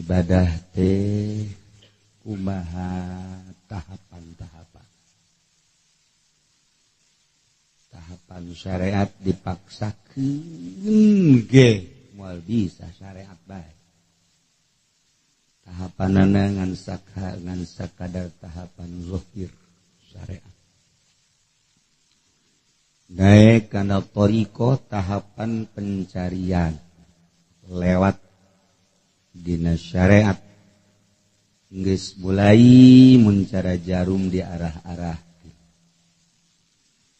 ibadah teh kumaha tahapan-tahapan. Tahapan syariat dipaksakeun ge moal bisa syariat bae. Tahapanana ngan sakadar tahapan zahir syariat. Naik kana thariqah tahapan pencarian lewat dina syariat geus mulai muncara jarum di arah-arah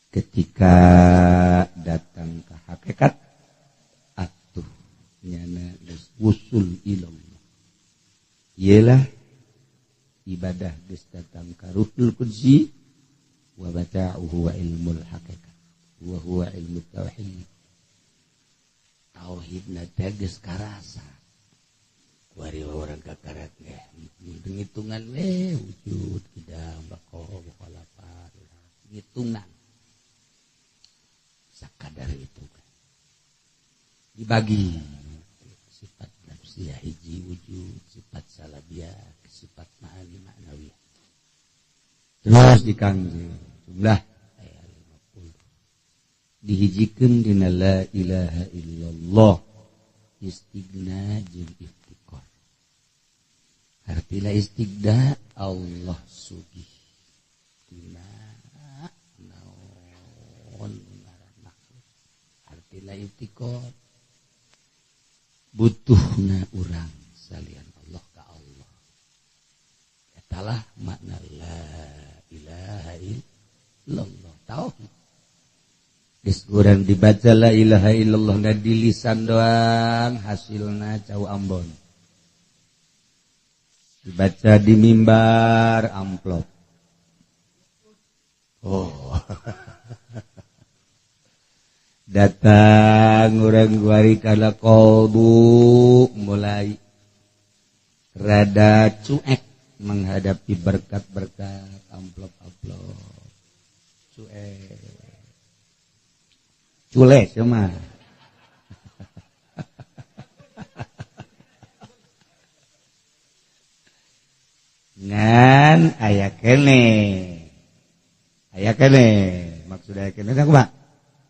ketika datang ke hakikat atuh nyana geus usul ilallah ialah ibadah geus datang ka ruhul qudsi wa bata'uhu wa ilmul hakikat wa huwa ilmu tauhid. Tauhidna teh geus karasa kuari orang kakarat ge hitungan we wujud kidam baqo mukhalafat hitungan sakadar itu dibagi sifat nafsiyah hiji wujud, sifat salabiyah, sifat ma'ani ma'nawiyah. Terus dikangge jumlah aya 50 dihijikeun dina la ilaha illallah istighna jeung iftikar. Artilah istighna Allah sugih dina naon ngaranna. Artilah iftikar butuhna urang salian Allah ka Allah. Etalah makna la ilaha illallah tauhid. Geus urang dibaca la ilaha illallah na di lisan doang hasilna cau ambon. Dibaca di mimbar amplop. Oh. Datang urang guari kana kolbu mulai rada cuek menghadapi berkat-berkat amplop-amplop. Cuek. Culek cuma. Ngan aya kene. Aya kene. Maksud aya kene kumaha?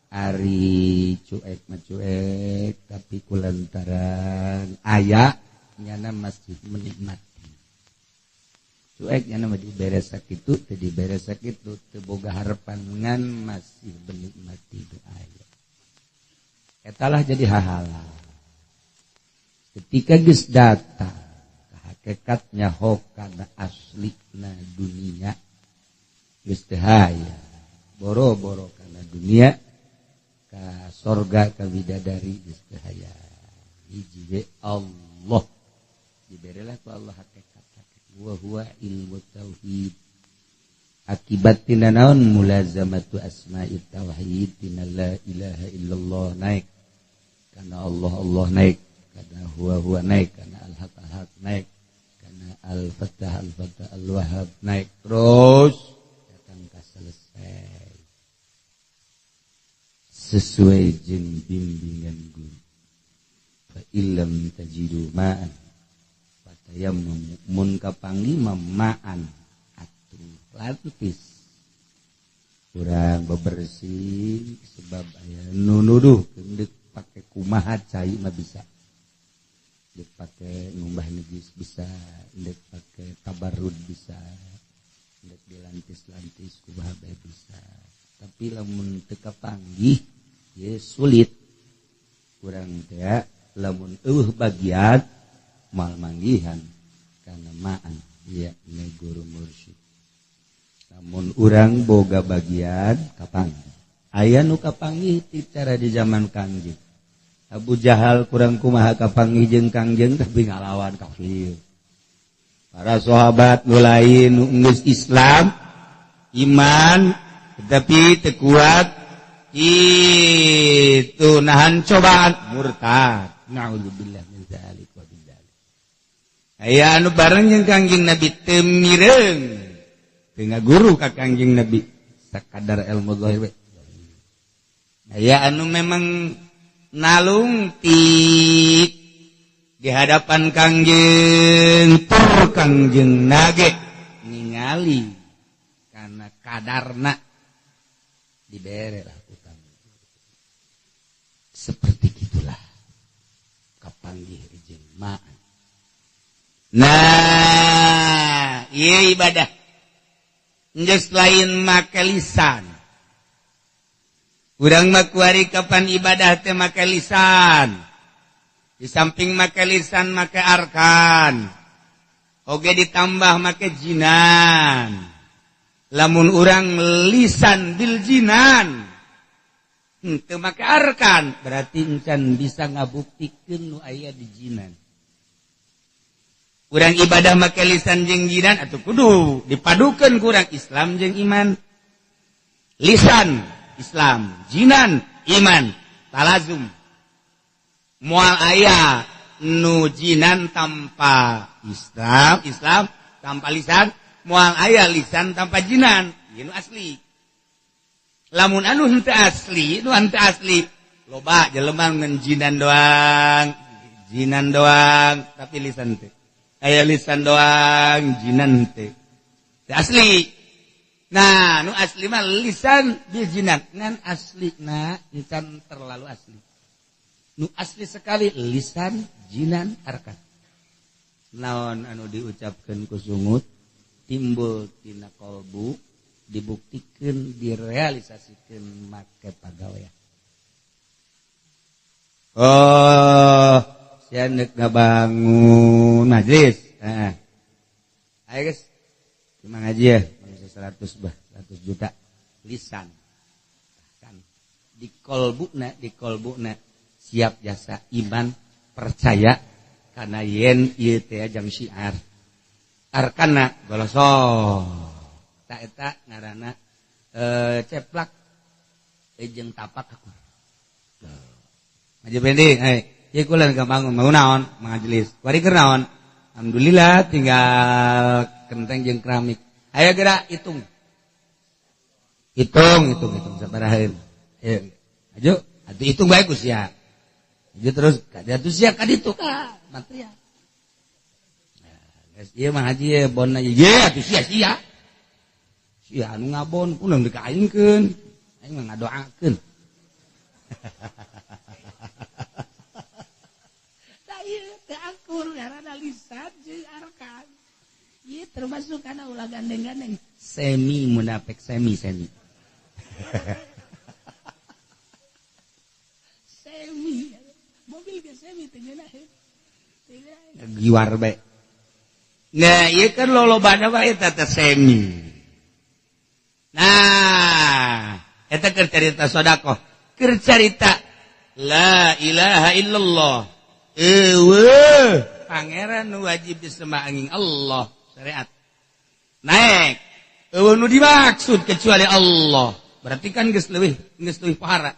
Ari cuek mah cuek tapi kulantaran aya nyana masih menikmati. Cuek nyana mah dibere sakitu teu dibere sakitu teu boga harapan ngan masih menikmati itu aya. Etalah jadi hahala. Ketika geus datang ka hakikatnya hokana aslina dunia geus teu haya. Boro-boro kana dunia ka sorga ka bidadari geus teu haya. Hiji ge Allah diberilah ku Allah hakikat wa huwa ilmu tauhid. Akibatina naon mulazamatu asma'it tauhid tina la ilaha illallah naik kana Allah naik kana huwa naik kana al-haq naik kana al-fattah al-wahhab naik terus datang ka selesai sesuai jeung bimbingan guru. Fa illam tajidu ma'an fatayammamu mun kapanggih ma'an atuh lantis urang bebersih sebab aya nu nuduh deuk pake kumaha cai mah bisa. Deuk pake ngumbah najis bisa, deuk pake tabarrud bisa. Deuk dilantis-lantis kumaha bae bisa. Tapi lamun teu kapanggih ye sulit. Urang teh lamun bagian mal manggihan kana ma'an ya ne guru mursyid. Lamun urang boga bagian kapanggih. Aya nu kapanggih ti cara di zaman Kangjeng. Abu Jahal kurang kumaha kapanggih jeung Kangjeng tapi ngalawan kafir. Para sahabat nu lain nu geus Islam iman tetapi teu kuat itu nahan cobaan murtad. Nauzubillah min dzalik wa bidzalik. Aya anu bareng jeung Kangjeng Nabi teu mireung. Teu ngaguru ka Kangjeng Nabi sakadar ilmu zahir. Aya anu memang nalung ti di hadapan Kangjeng tur Kangjeng nage ningali karena kadarna dibere lah utang. Seperti itulah kapanggih jeung nah, iya ibadah. Geus lain make lisan. Urang mah kuari kapan ibadah teh make lisan. Di samping make lisan make arkan. Oge ditambah make jinan. Lamun urang lisan bil jinan. Teu make arkan, berarti encan bisa ngabuktikeun nu aya di jinan. Urang ibadah make lisan jeung jinan atuh kudu dipadukeun kurang Islam jeung iman. Lisan Islam, jinan iman, talazum. Moal aya nu jinan tanpa Islam tanpa lisan, moal aya lisan tanpa jinan, ieu asli. Lamun anu henteu asli, nu henteu asli, loba jelema ngan jinan doang, tapi lisan teh. Aya lisan doang, jinan teh. Asli. Nah, nu asli mah lisan bil jinan. Ngan aslina encan terlalu asli. Nu asli sekali lisan, jinan, arkan. Naon anu diucapkeun ku sungut timbul tina qalbu, dibuktikeun, direalisasikeun make pagawean. Oh, sianeuk ngabangun majlis. Ayo guys, cuma ngaji ya, 100 juta lisan. Kan di kolbuna siap jasa iman percaya karena yen ieu teh jang syiar. Arkana golosor. Ta eta ngaranna ceplak jeung tapak aku. Ngaji pending, ieu kula gampang mau naon majelis. Kuari keur naon? Alhamdulillah tinggal kenteng jeung keramik. Ayo gerak hitung sabaraha. Ayo, atuh hitung bae Gus ya. Ayo terus kaditu sia kaditu ka material. Nah, geus ieu mah haji ye bonna ye atuh sia. Sia anu ngabon kunaon dikainkeun. Aing mah ngadoakeun. Da ieu teh akur ngaranna lisan jeung arkan. Ieu termasuk kana ulah gandeng-gandeng. Semi munafik semi. Semi. Mobil ge semi teh geuna. Giwar bae. Nah, ieu kan lolobana bae eta teh semi. Nah, eta keur carita sedekah, keur carita la ilaha illallah. Eueuh, pangeran nu wajib disembah angin Allah. Syariat naik nu dimaksud kecuali Allah berarti kan geus leuwih pahara.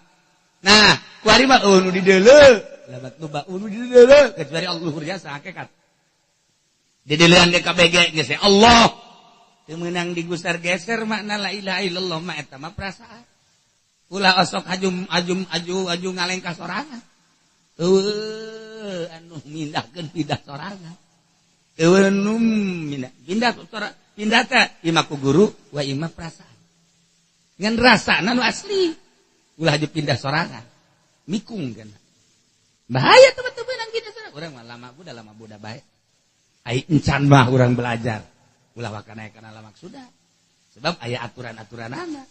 Nah kuari mah nu dideuleu labat loba nu dideuleu kecuali Allah jasa hakikat dideuleuan DKBG geus Allah teu meunang digusar geser makna la ilaha illallah mah eta mah perasaan ulah osok aju ngalengkah sorangan anu mindahkeun pindah sorangan ewenum pindah teh ima ku guru wa ima perasaan. Ngan rasana nu asli. Ulah aja pindah sorangan. Mikung kan. Bahaya teman-teman nang kitu sorangan. Urang mah lama buda bae. Ai encan mah urang belajar. Ulah wakana kana lamak sudah. Sebab aya aturan-aturanana.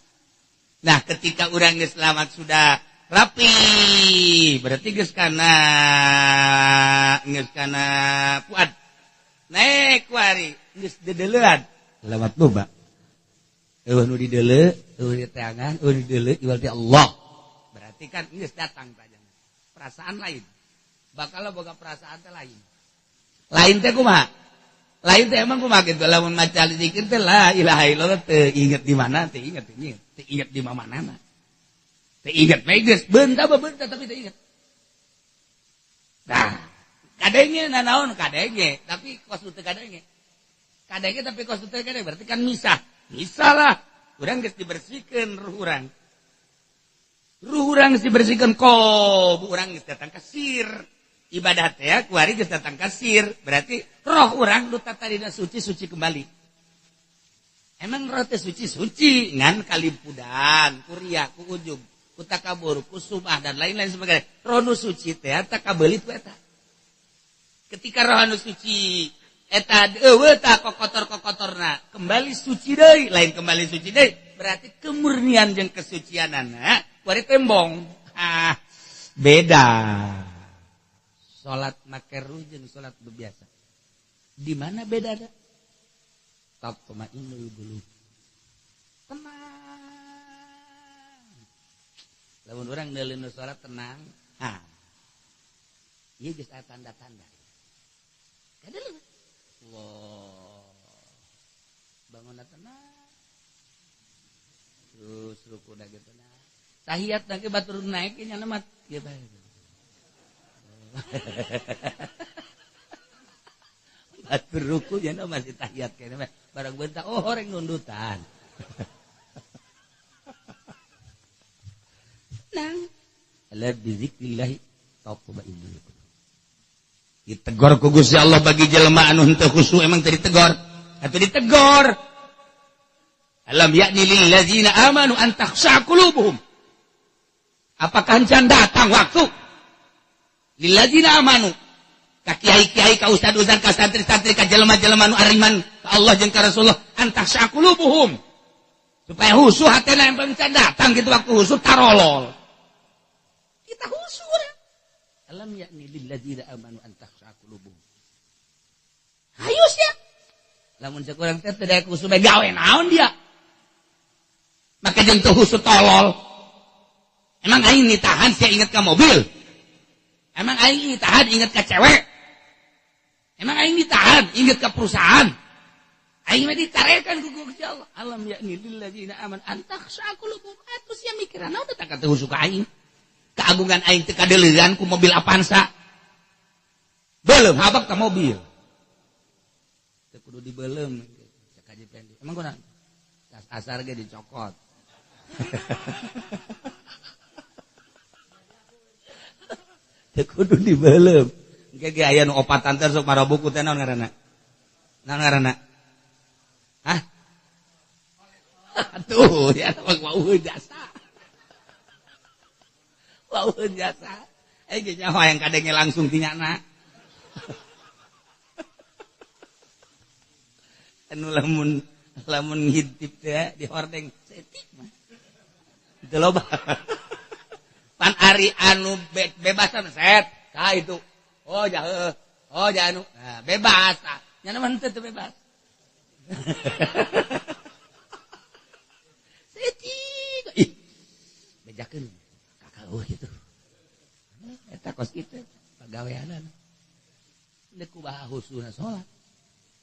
Nah, ketika urang geus lamak sudah rapi, berarti geus kana puad. Naik kuari geus dedeleuan lewat loba. Eueuh nu dideuleu, eueuh diteangan, eueuh dideuleu iwal ti Allah. Berarti kan geus datang tajam. Perasaan lain. Bakal boga perasaan teh lain. Lain teh kumaha? Lain teh emang kumaha kitu lamun maca zikir teh la ilaha illallah teu inget di mana, teu inget di manana. Teu inget bae geus beunta tapi teu inget. Nah, kadenge nanaon kadenge tapi kos teu kadenge. Kadenge tapi kos teu kadenge berarti kan misah. Misah lah. Urang geus dibersihkeun ruh urang. Ruh urang geus dibersihkeun qalbu urang geus datang ka sir. Ibadah teh kuari geus datang kasir, berarti roh urang nu tatarina suci kembali. Emang roh teh suci ngan kalimpudan, kuria, ku ujub, ku takabur, ku sumah dan lain-lain sebagainya. Roh nu suci teh takabeuli ku eta. Ketika roh nu suci eta eueuh tah kokotor-kokotorna kembali suci deui, lain kembali suci deui, berarti kemurnian jeung kesucianana kuari tembong. Beda. Salat makruh jeung salat biasa. Di mana bedana? Tatma'innul qulub. Tenang. Lamun urang neuleuh salat tenang, ieu geus aya tanda-tanda. Kadang Allah. Bangunna tenang. Terus rukuna ge tenang. Tahiyat ge batur naik nya mah ieu bae. Batur ruku nya masih tahiyat kene mah. Barang bentak horeng nundutan. Nang. Ala bizikrillah tatma'innul qulub. Ditegor ku Gusti Allah bagi jelema anu henteu khusyuk emang teu ditegor. Atuh ditegor. Alam ya'ni lil ladzina amanu an takhsha qulubuhum. Apakah encan datang waktu lil ladzina amanu ka kiai-kiai ka ustad-ustad ka santri-santri ka jelema-jelema anu ariman ka Allah jeung ka Rasulullah an takhsha qulubuhum. Supaya khusyuk hatena emang encan datang gitu waktu khusyuk tarolol. Kita khusyuk. Alam yakni lil ladzina amanu an takhsha qulubuhum. Hayu sia. Lamun sakurang teh teu daya khusyuk bae gawe naon dia? Maka jeung teu khusyuk tolol. Emang aing ditahan sia inget ka mobil? Emang aing ditahan inget ka cewek? Emang aing ditahan inget ka perusahaan? Aing mah ditarekan ku Gusti Allah. Alam yakni lil ladzina amanu an takhsha qulubuhum. Atuh sia mikiran naon teh ka teu khusyuk aing? Keagungan aing teu kadeuleuan ku mobil Avanza. Beuleum habak ka mobil. Teu kudu dibeuleum cek Haji Pendi. Emang kunaon? Tas asar ge dicokot. Teu kudu dibeuleum. Engke ge aya nu opatan teh sok marabuku teh naon ngaranna? Naon ngaranna? Hah? Atuh, ya wau jasa. Wau jasa. Ge nyaho yang kadenge langsung tinyana. Anu lamun ngintip teh di hordeng setik mah. Itu loba. Pan ari anu bebasan set. Ka itu. Oh jah anu. Nah, bebas. Nya mah teu bebas. Setik. Ih. Bejakeun. Kakauh gitu. Eta kos kitu pagaweanan. Deuk kumaha husuna salat.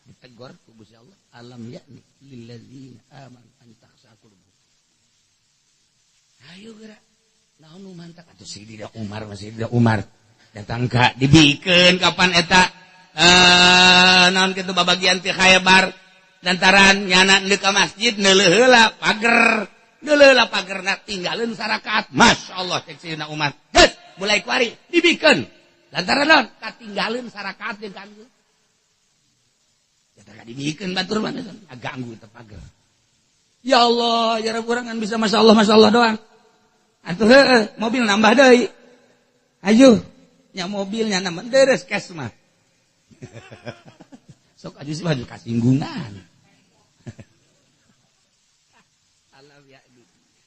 Ditegor ku Gusti Allah. Alam yakni lil ladzina amanu an takhsha qulubuhum. Ayo geura. Naon nu mantak atuh Sayyidina Umar. Datang ka dibikeun kapan eta naon kitu babagian ti Khaybar lantaran nyana neuk ka masjid neuleuh heula pagerna tinggalin sarakat. Masyaallah cek Sayyidina Umar. Geus mulai kuari dibikeun. Lantaran naon? Katinggalin sarakat jeung kangeun. Eta ka dibikeun batur mah ganggu teh pager. Ya Allah, ya Rabb urang kan bisa masyaallah doang. Atuh heueuh, mobil nambah deui. Ayo, nya mobilnya nambah deres kes mah. Sok aju sih maju kasinggungan.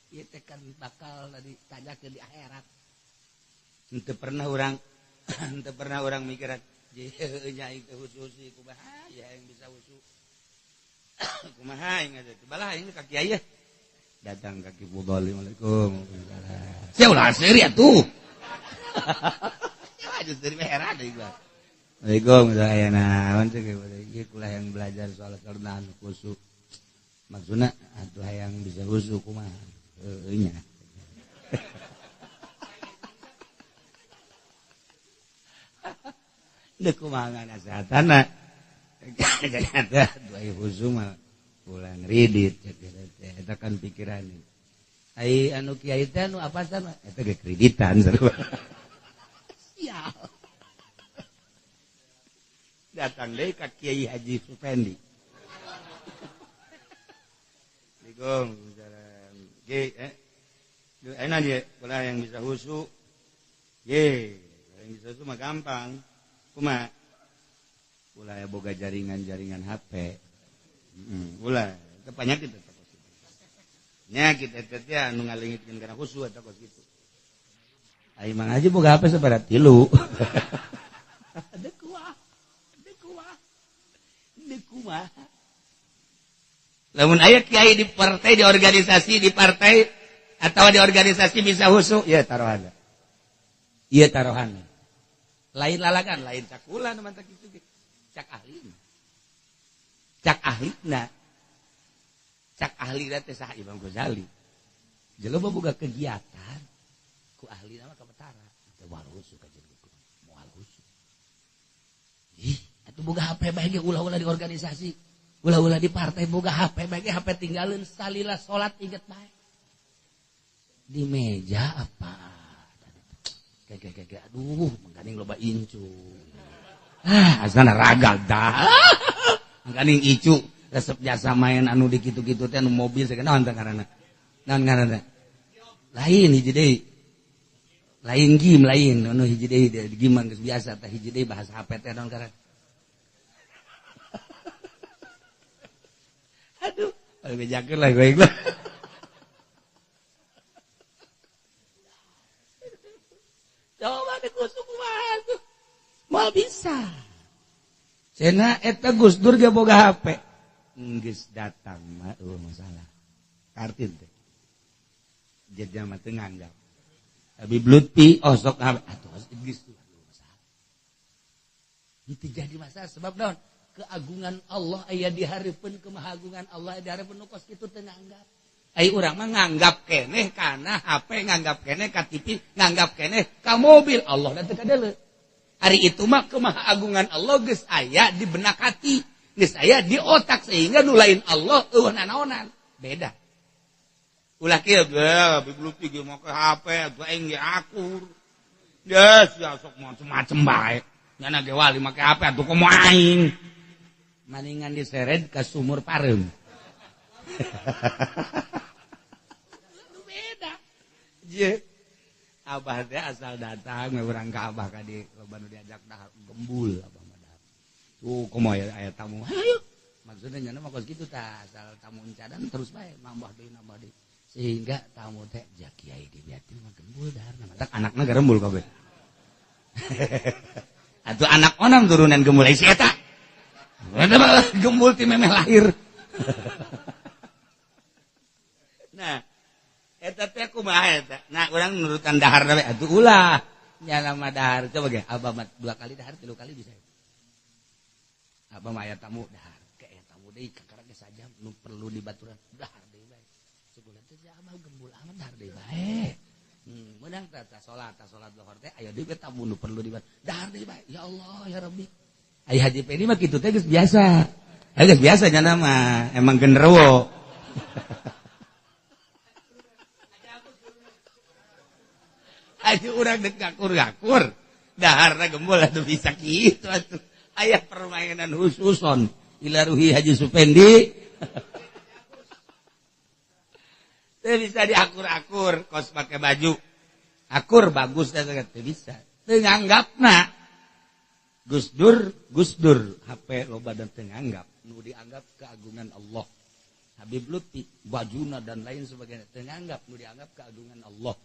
Ieu teh kan bakal ditajakeun di akhirat. Henteu pernah urang mikiran, jeuh nya itu hususi kumaha ya yang bisa husu. Kumaha aing atuh. Balah aing ka kiai datang kaki Budali. Waalaikumsalam. Sia ulah seri atuh. Ya wajib dari heran deui gua. Waalaikumsalam aya naon teh ieu kulah yang belajar soal kerenaan khusyuk. Maksudna atuh hayang bisa khusyuk kumaha? Nya. Deuk kumaha nasehatana. Ada dua khusyuk mah ulang ridit eta kan pikiran. Ai anu kiai teh anu apa sana? Eta ge kreditan sarua. Sial. datang deui ka Kiai Haji Supendi. Assalamualaikum. Ge, enak dia, kalau yang bisa husu, yang bisa husu mah gampang. Kuma, ulah boga jaringan HP. Ulah, itu penyakit eta kos. Penyakit eta teh anu ngalingitkeun kana husu eta kos kitu. Ai mang aja boga HP sabarat 3. Dekuah. Lamun aya kiai di partai, di organisasi, di partai atau di organisasi bisa husu, ya tarohan. Iya tarohan. Lain lalagan, lain cakula nu mantap kitu ge. Cak ahli. Cak ahlina. Cak ahli teh saha Imam Ghazali. Jelema boga kegiatan ku ahli nama ka betara. Teu wal husu ka jeung moal husu. Ih, atuh boga HP bae ge ulah-ulah di organisasi. Ulah-ulah di partai boga HP bae HP tinggalin salila salat inget bae. Di meja apa? Kayak aduh, mangkaning loba incu. Asana ragal dah. Mangkaning icu resep jasa main anu di kitu-kitu teh anu mobil saya naon teh ngaranna. Naon ngaranna? Lain hiji deui. Lain game lain anu hiji deui di game geus biasa teh hiji deui bahasa HP teh naon ngaranna. Aduh, bejakeun lah gue. Coba dikusuk kumaha tuh. Moal bisa. Cenah eta Gus Dur ge boga HP. Geus datang mah masalah. Kartin teh. Jadnya mah teu nganggap. Abi Blutpi sok HP atuh geus masalah. Itu jadi masalah sebab naon? Keagungan Allah aya dihareupeun kemahagungan Allah aya dihareupeun nu kos kitu teu nganggap. Ai urang mah nganggap keneh kana HP, nganggap keneh ka TV, nganggap keneh ka mobil. Allah da teu kadeuleu. Ari itu mah kemahagungan Allah geus aya di benak hati, geus aya di otak sehingga nu lain Allah eueuh nanaonan. Beda. Ulah kieu ge bibuluti ge make HP, atuh aing ge akur. Yes, ya sok macem-macem bae. Nyana ge wali make HP atuh komo aing. Maningan diseret ke sumur pareum. Beda. Je. Abah teh asal datang urang ka abah ka di loba nu diajak dahar gembul abah mah dahar. Tuh kumaha aya tamu. Hayu. Maksudnya nyana mah kos kitu tah asal tamu encadan terus bae nambah deui. Sehingga tamu teh jak kiai di biati mah gembul daharna. Matak anakna garembul kabeh. Atuh anak onam turunan gembul si eta. Ada malah gembul ti memeh lahir. Nah, eta teh kumaha eta? Nah, urang nurutan dahar we atuh ulah. Nya nama dahar coba ge, abah mah 2 kali dahar 3 kali bisa. Abah mah aya tamu dahar, ke aya tamu deui kakara ge saja nu perlu dibaturan dahar deui bae. Sebulan teh abah gembul amat dahar deui bae. Meunang teh salat lohor teh aya deui tamu nu perlu dibat. Dahar deui bae. Ya Allah, ya Rabbi. Ai Haji Pedi mah kitu teh geus biasa. Geus biasa nya mah, emang genderuwo. Aja urang dek gakur-gakur. Daharna gembul atuh bisa kitu atuh. Aya permainan khususon. Ilaruhi Haji Supendi. Teu bisa diakur-akur kos make baju. Akur bagus teh teu bisa. Teu nganggapna. Gus Dur, HP loba dan tenganggap, nu dianggap keagungan Allah. Habib Lutfi, bajuna dan lain sebagainya tenganggap, nu dianggap keagungan Allah.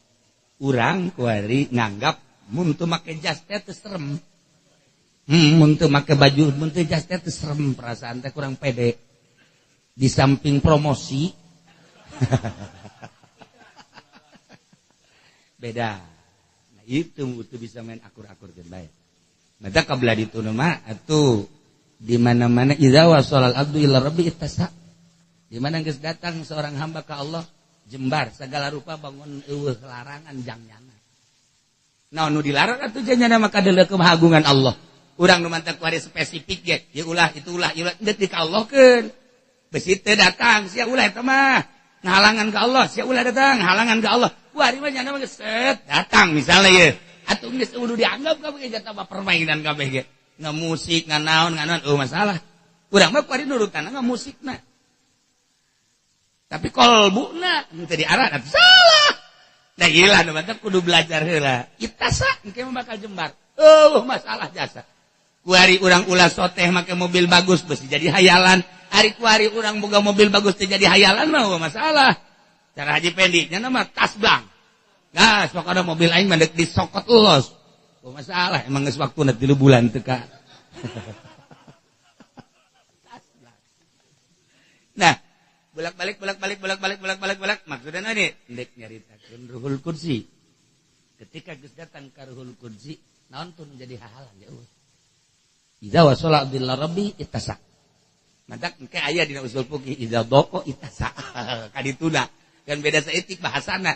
Urang kuari nganggap mun teu make jas teh teu serem. Mun teu make baju, mun teu jas teh teu serem, perasaan teh kurang pede. Di samping promosi. Beda. Nah, itu bisa main akur-akurkeun bae. Mata kabla ditu mah atuh di mana-mana idza wasalal abdu ila rabbi ittasa. Di mana geus datang seorang hamba ke Allah jembar segala rupa bangun eueuh larangan jangnana. Naon nu dilarang atuh janjana mah kadeuleu kemahagungan Allah. Urang nu mantep ku hari spesifik ge, ya ulah itu ulah ieu teh ka Allahkeun. Besi teh datang sia ulah eta mah ngahalangan ka Allah, sia ulah datang halangan ka Allah. Wari mah nyana mah geus datang misalnya ye. Atuh geus kudu dianggap kabeh jata permainan kabeh ge. ngamusik nganaon masalah urang mah kuari nurutan ngamusikna tapi kolbuna teu diarah salah da ieu lah nu mantep kudu belajar heula itasa engke mah bakal jembar masalah jasa kuari urang ulah soteh make mobil bagus besi jadi hayalan ari kuari urang boga mobil bagus teh jadi hayalan mah masalah cara Haji Pendi nya mah tas blang gas pokona mobil aing mah deuk disokot los masalah emang geus waktuna 3 bulan teu ka nah bolak-balik maksudna nih ndek nyaritakeun Ruhul Qudsi ketika geus datang ka Ruhul Qudsi naon tun jadi hahalan ya Allah idza wasala bil rabbi ittasa madak engke aya dina usul fikih idza daqo ittasa kadituna kan beda saeutik bahasana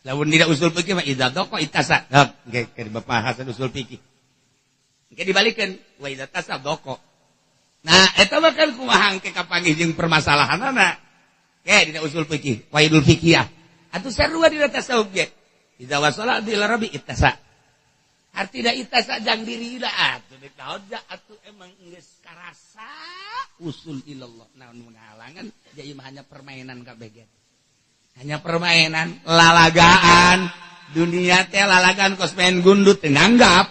lamun dina usul fikih mah idza daqo ittasa engke ke bahasan usul fikih engke dibalikeun wa idza tasa daqo nah eta mah kan kumaha engke kapanggih jeung permasalahanana ke dina usul fikih waidul fikih atuh sarua dina tasawuf ge idza wasala bil rabbi ittasa artina itasa jang diri da atuh deuk naon da atuh emang geus karasa usul ilallah naon menghalangan jadi mah hanya permainan kabeh ge hanya permainan lalagaan dunia teh lalagaan kos main gundut teu nganggap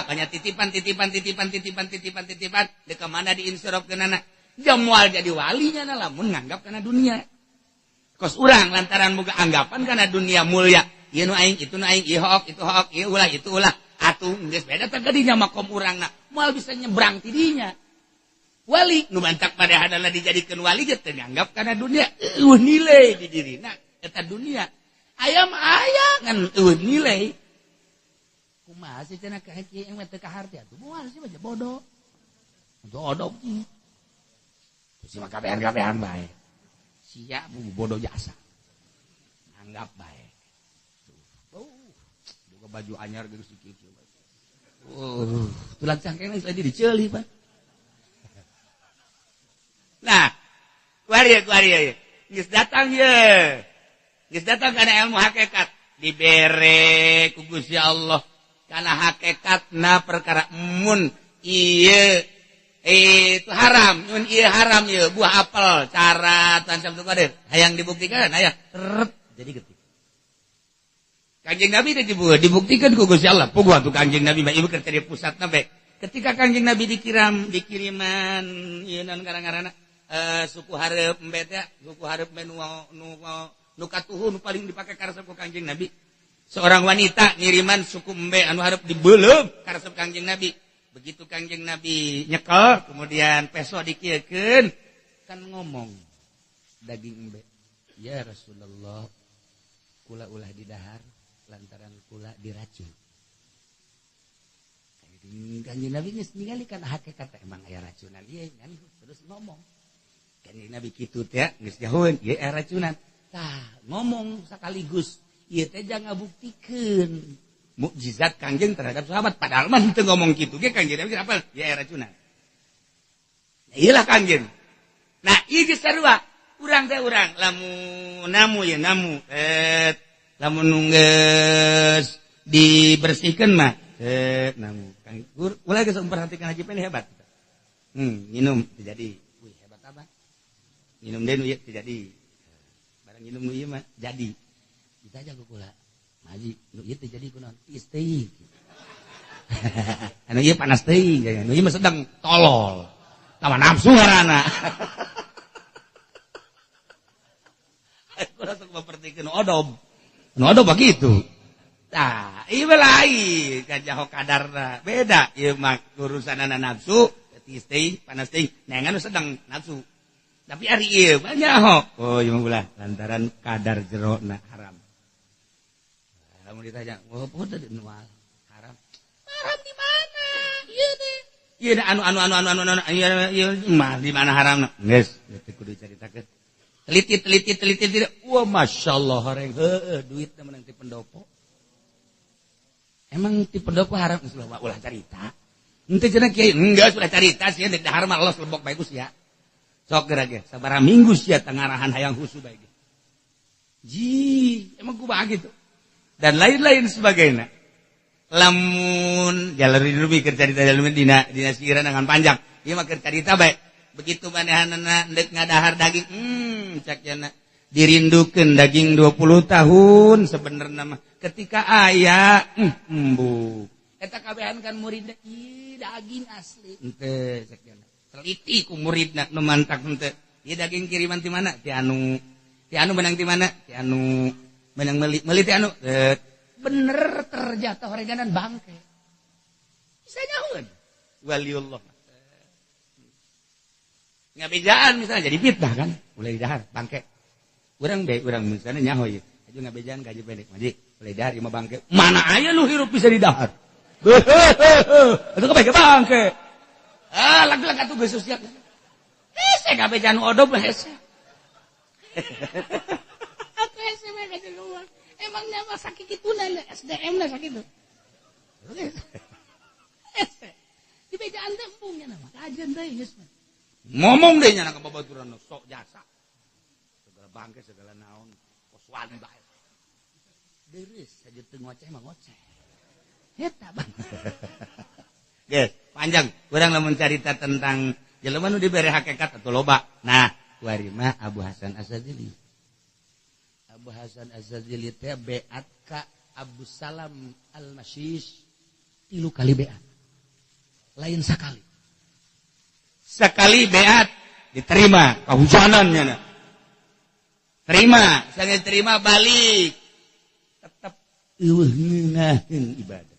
hanya titipan deuk mana diinsyirafkeunana jam moal jadi walinya na lamun nganggap kana dunia kos urang lantaran boga anggapan kana dunia mulia ieu nu aing itu nu aing ieu hook itu hook ieu ulah itu ulah atuh geus beda teh dinya makom urangna moal bisa nyebrang ti dinya wali nu bantak padahana dijadikeun wali ge teu nganggap kana dunia nilai di dirina eta dunia aya mah aya ngan nilai kumaha sih cenah ka kieu mah teu kaharti atuh moal sih baca bodoh bodoh sih mah kabehan bae sia bodoh jasa anggap bae buka baju anyar gitu sikit tulang cangkeng tadi diceuli Pak nah kuari geus datang ye geus datang kana ilmu hakikat dibere ku Gusti Allah kana hakikatna perkara mun ieu itu haram mun ieu haram ieu buah apel cara Tuan Syamsul Qadir hayang dibuktikan aya jadi geutik Kanjeng Nabi teh dibuktikan ku Gusti Allah puguh atuh Kanjeng Nabi mah ieu keur tadi pusatna bae ketika Kanjeng Nabi dikiriman ieu naon ngaranna suku hareup embe teh suku hareup embe nu katuhu nu paling dipake karesep ku Kanjeng Nabi seorang wanita ngiriman suku embe anu hareup dibeuleuh karesep Kanjeng Nabi begitu Kanjeng Nabi nyekel kemudian peso dikieukeun kan ngomong daging embe ya Rasulullah kula ulah didahar lantaran kula diracun Kanjeng Nabi geus ningali kan hakikat emang aya racunan ieu kan terus ngomong Kanjeng Nabi kitu teh geus jahoeun ieu aya racunan tah ngomong sakaligus ieu teh jangan ngabuktikeun mukjizat Kanjeng terhadap sahabat padahal mah teu ngomong kitu ge Kanjeng Nabi apa ieu aya racunan iyalah Kanjeng nah ieu geus sarua urang teh urang lamun lamun geus dibersihkeun mah namu ulah geus memperhatikan Haji Pendi hebat minum terjadi wih hebat apa minum deui nu ieu terjadi barang minum nu ieu mah jadi ditanya ku kula Haji nu ieu terjadi kunaon tiis teuing anu ieu panas teuing nu ieu mah sedang tolol tama nafsu ngaranna kula sok memperhatikan odob begitu nah ieu lain kajaho kadarna beda ieu mah urusanana nafsu tiis teuing panas teuing nengan nu sedang nafsu tapi ari ieu mah nyaho oh ieu mah ulah lantaran kadar jerona haram lamun ditanya oh poho teh nu haram di mana ieu teh ieu anu ieu mah di mana haramna geus teh kudu caritakeun teliti wah masyaallah horeng heueuh duit teh menang ti pendopo emang ti pendopo haram ulah carita henteu cenah kiai enggak sudah carita sia deuk dahar mah los lebok bae gus ya sok geura ge sabaraha minggu sia tangarahan hayang husu bae ge ji emang kumaha gitu dan lain-lain sebagainya lamun jalur rubi keur carita jalur dina sieureun dengan panjang ieu mah keur carita bae begitu manehanna endek ngadahar daging cak cenah dirindukeun daging 20 tahun sebenarnya mah ketika aya embuk eta kabehan kan muridna ieu daging asli henteu cak cenah teliti ku muridna nu mantak henteu ieu daging kiriman ti mana ti anu menang ti mana ti anu menang meuli ti anu bener terjatuh horeganan bangke. Bisa nyahuan. Waliullah. Ngabejaan misalnya jadi fitnah kan. Mulai dahar bangke. Urang misalnya nyahoy. Aju ngabejaan gaji pendek maji. Mulai dahar ima bangke. Mana aya lu hirup bisa didahar. Itu ke bangke. Lag-lag atuh geus siap. Hese ngabejaan odop hese. Aku hese mah kasih luar. Emangnya mah sakit itu nana SDM lah sakit itu. Di bejaan tempungnya nama kajian deh yes. Ngomong deh nyana ke babaturan sok jasa. Segala bangke segala naon koswan bae. Deres saja teu ngoceh mah ngoceh. Eta bang. Guys, panjang. Urang lamun carita tentang jelema nu dibere hakikat atau loba. Nah, kuari mah Abu Hasan Asyadzili. Abu Hasan Asyadzili teh beat ka Abu Salam Al-Mashish 3 kali beat. Lain sakali. Sekali beat diterima kahujanannya na. Terima, sangat terima balik. Tetap eueuh ngeunaheun ibadah.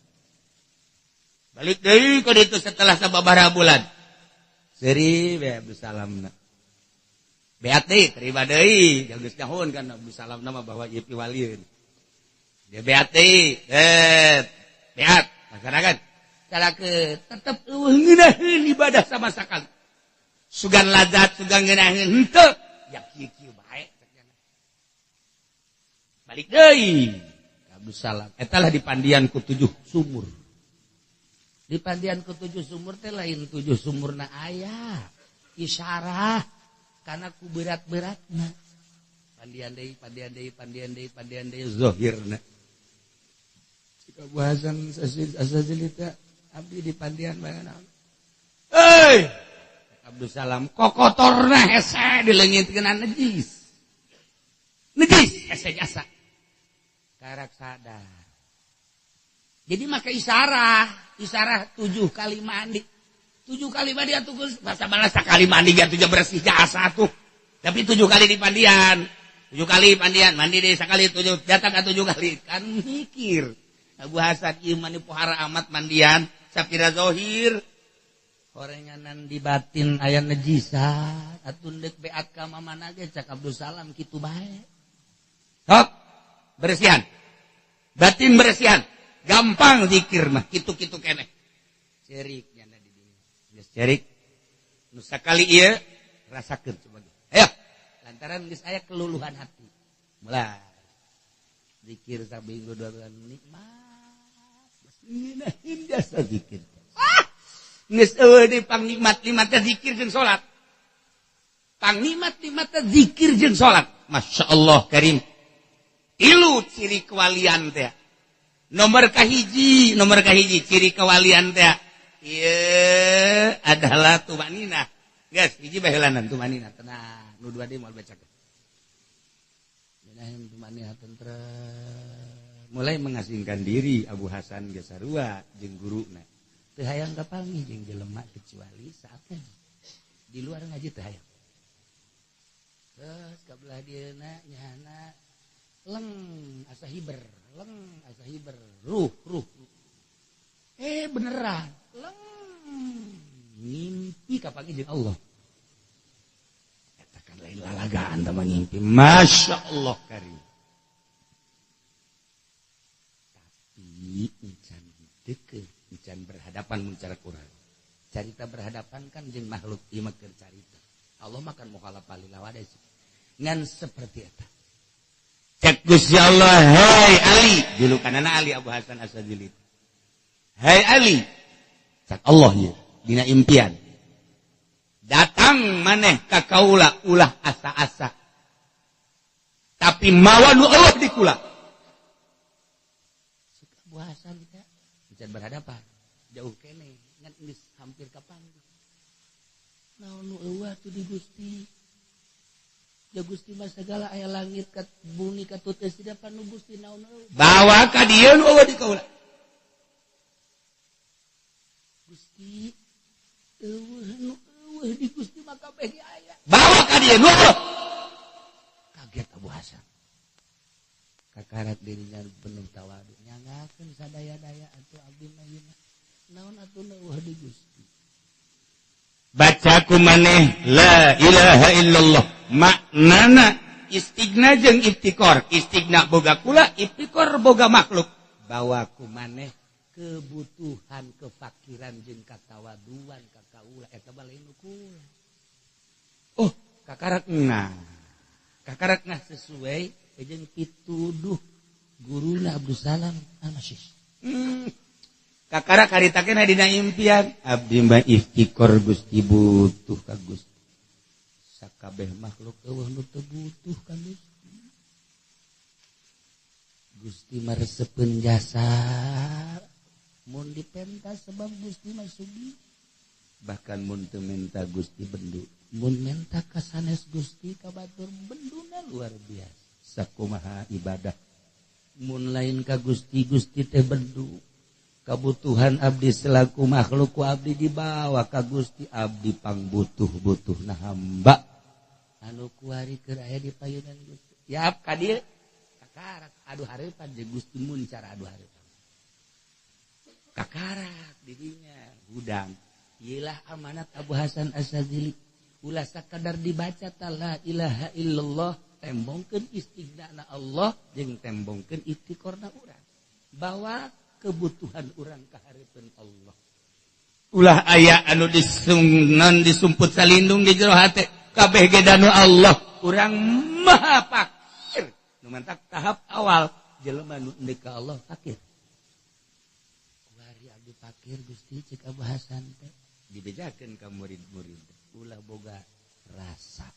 Balik deui ka ditu setelah sababaraha bulan. Seri be Abu Salamna. Beat deui, terima deui, geus nyahun kan Abu Salam nama bahwa ieu piwalieun. Dia beat deui, beat, laksanakeun. Carakeun tetep eueuh ngeunaheun ibadah sama sakali. Sugan lazat, sugan ngeunaheun henteu, ya kieu-kieu bae. Balik deui ka Abu Salam. Eta lah dipandian ku 7 sumur. Dipandian ku 7 sumur teh lain 7 sumurna aya. Isyarah karena ku berat-beratna. Pandian deui zahirna. Jika Abu Hasan Asyadzili teh abdi di pandian bae naon. Abdul Salam kokotorna hese dileungitkeun najis. Najis hese jasa. Karak sadar. Jadi make isyarah 7 kali mandi. 7 kali mandi atuh geus basa-basa sakali mandi ga tujuh bersih jasa tuh. Tapi 7 kali di pandian. 7 kali pandian, mandi deui sakali 7 datang ka 7 kali. Kan mikir. Abu Hasan ieu mani pohara amat mandian, sapira zahir. Horenganan di batin aya najisat, atuh deuk beat ka mamana ge cak Abdul Salam kitu bae. Hop, bersihan. Batin bersihan. Gampang zikir mah kitu-kitu keneh. Cerik nyana di dieu. Geus cerik. Nu sakali ieu rasakeun coba. Ayo. Lantaran geus aya keluluhan hati. Mulai zikir sabinggu 2 bulan nikmat. Ngeunaheun jasa zikir. Geus eueuh deui pangnikmat-nikmat teh zikir jeung salat. Pangnikmat-nikmat teh zikir jeung salat. Masyaallah karim. Ilu ciri kewalian teh. Nomor kahiji ciri kewalian teh. Ieu adalah tumanina. Geus hiji baheulanan tumanina tenang. Nu dua deui moal bacakeun. Menahan tumanina tentrem. Mulai mengasingkan diri Abu Hasan geus sarua jeung guruna. Teu hayang kapanggih jeung jelema kecuali saatnya di luar ngaji teu hayang. Terus kabelah dieuna nyana leng asa hiber, ruh. Beneran, leng ngimpi kapanggih jeung Allah. Eta kan lain lalagaan tah ngimpi. Masyaallah karim. Tapi encan deukeut can berhadapan mencara Quran. Carita berhadapan kan jeung makhluk ieu mah keur carita. Allah makan mukhalafah lil hawadits. Ngan seperti eta. Cek Gusti Allah, hei Ali, julukanana Ali Abu Hasan Asyadzili. Hei Ali. Cek Allah ieu dina impian. Datang maneh ka kaula ulah asa-asa. Tapi mawa nu Allah di kula. Abu Hasan Can berhadapan jauh kene ngan geus hampir kapan naon nu eueuh tuh di Gusti ya Gusti mah segala aya langit kat bumi katut geus di depan nu Gusti naon bawa ka dieu nu eueuh di kaula Gusti eueuh nu eueuh di Gusti mah kabeh aya bawa ka dieu nu kaget Abu Hasan kakarak dirinya penuh tawadu nyangakeun sadaya-daya atuh abdi mah ieu naon atuh eueuh di Gusti baca ku maneh la ilaha illallah maknana istigna jeung iftikor istigna boga kula iftikor boga makhluk bawa ku maneh kebutuhan kefakiran jeung katawaduan ka kaula eta bal lain kula oh kakarakna sesuai jeung pituduh guruna Abdul Salam Al-Masyis kakarak haritakeun dina impian abdi mah iftikor Gusti butuh ka Gusti sakabeh makhluk eueuh nu teu butuh ka Gusti Gusti mah resepkeun jasa mun dipentas sebab Gusti mah sugih bahkan mun teu menta Gusti bendu mun menta ka sanes Gusti ka batur benduna luar biasa sakumaha ibadah mun lain ka Gusti Gusti teh bendu kabutuhan abdi selaku makhluk ku abdi dibawa ka Gusti abdi pangbutuh-butuhna hamba anu kuari keur aya di payunan Gusti yap ka dieu kakarak adu hareupan jeung Gusti mun cara adu hareupan kakarak dirinya hudang ieulah amanat Abu Hasan Asyadzili ulah sakadar dibaca ta la ilaha illallah tembongkeun istighnana Allah jeung tembongkeun iftikorna urang bahwa kebutuhan urang ka hareupeun Allah ulah aya anu disumput salindung di jero hate kabeh ge danu Allah urang maha fakir nu mantak tahap awal jelema nu endek ka Allah fakir kuari abdi fakir Gusti ceuk Abu Hasan teh dibejakeun ka murid-murid ulah boga rasa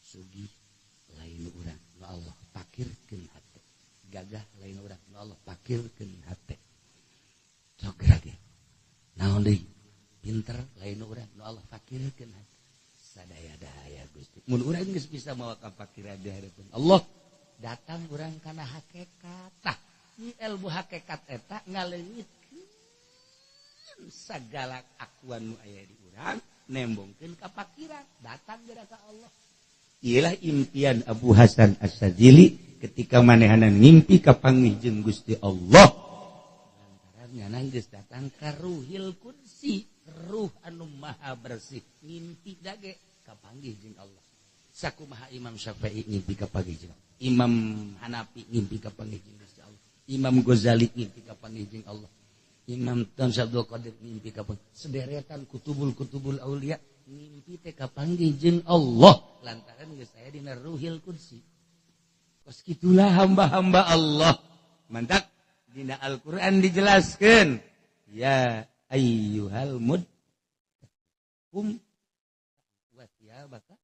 sugih lain urang nu Allah fakirkeun hate gagah lain urang nu Allah fakirkeun hate sok ge naon deui pinter lain urang nu Allah fakirkeun hate sadaya-daya Gusti mun urang geus bisa mawa kafakiran di hareupeun Allah datang urang kana hakikat tah ilmu hakikat eta ngaleungitkeun sagala akuan nu aya di urang nembongkeun kafakiran datang geura ka Allah ialah impian Abu Hasan Asyadzili ketika manehana ngimpi kapanggih jeung Gusti Allah lantaran nganang geus datang ka Ruhil Qudsi ruh anu maha bersih ngimpi dage kapanggih jeung Allah sakumaha Imam Syafi'i ngimpi kapanggih jeung Imam Hanafi ngimpi kapanggih jeung Gusti Allah Imam Ghazali ngimpi kapanggih jeung Allah Imam Abdul Qadir ngimpi kapanggih sederetan kutubul aulia ngimpi teh kapanggih jeung Allah lantaran geus aya dina Ruhil Qudsi kos kitulah hamba-hamba Allah mantak dina Al-Qur'an dijelaskeun ya ayyuhal mudkum wasiyabaka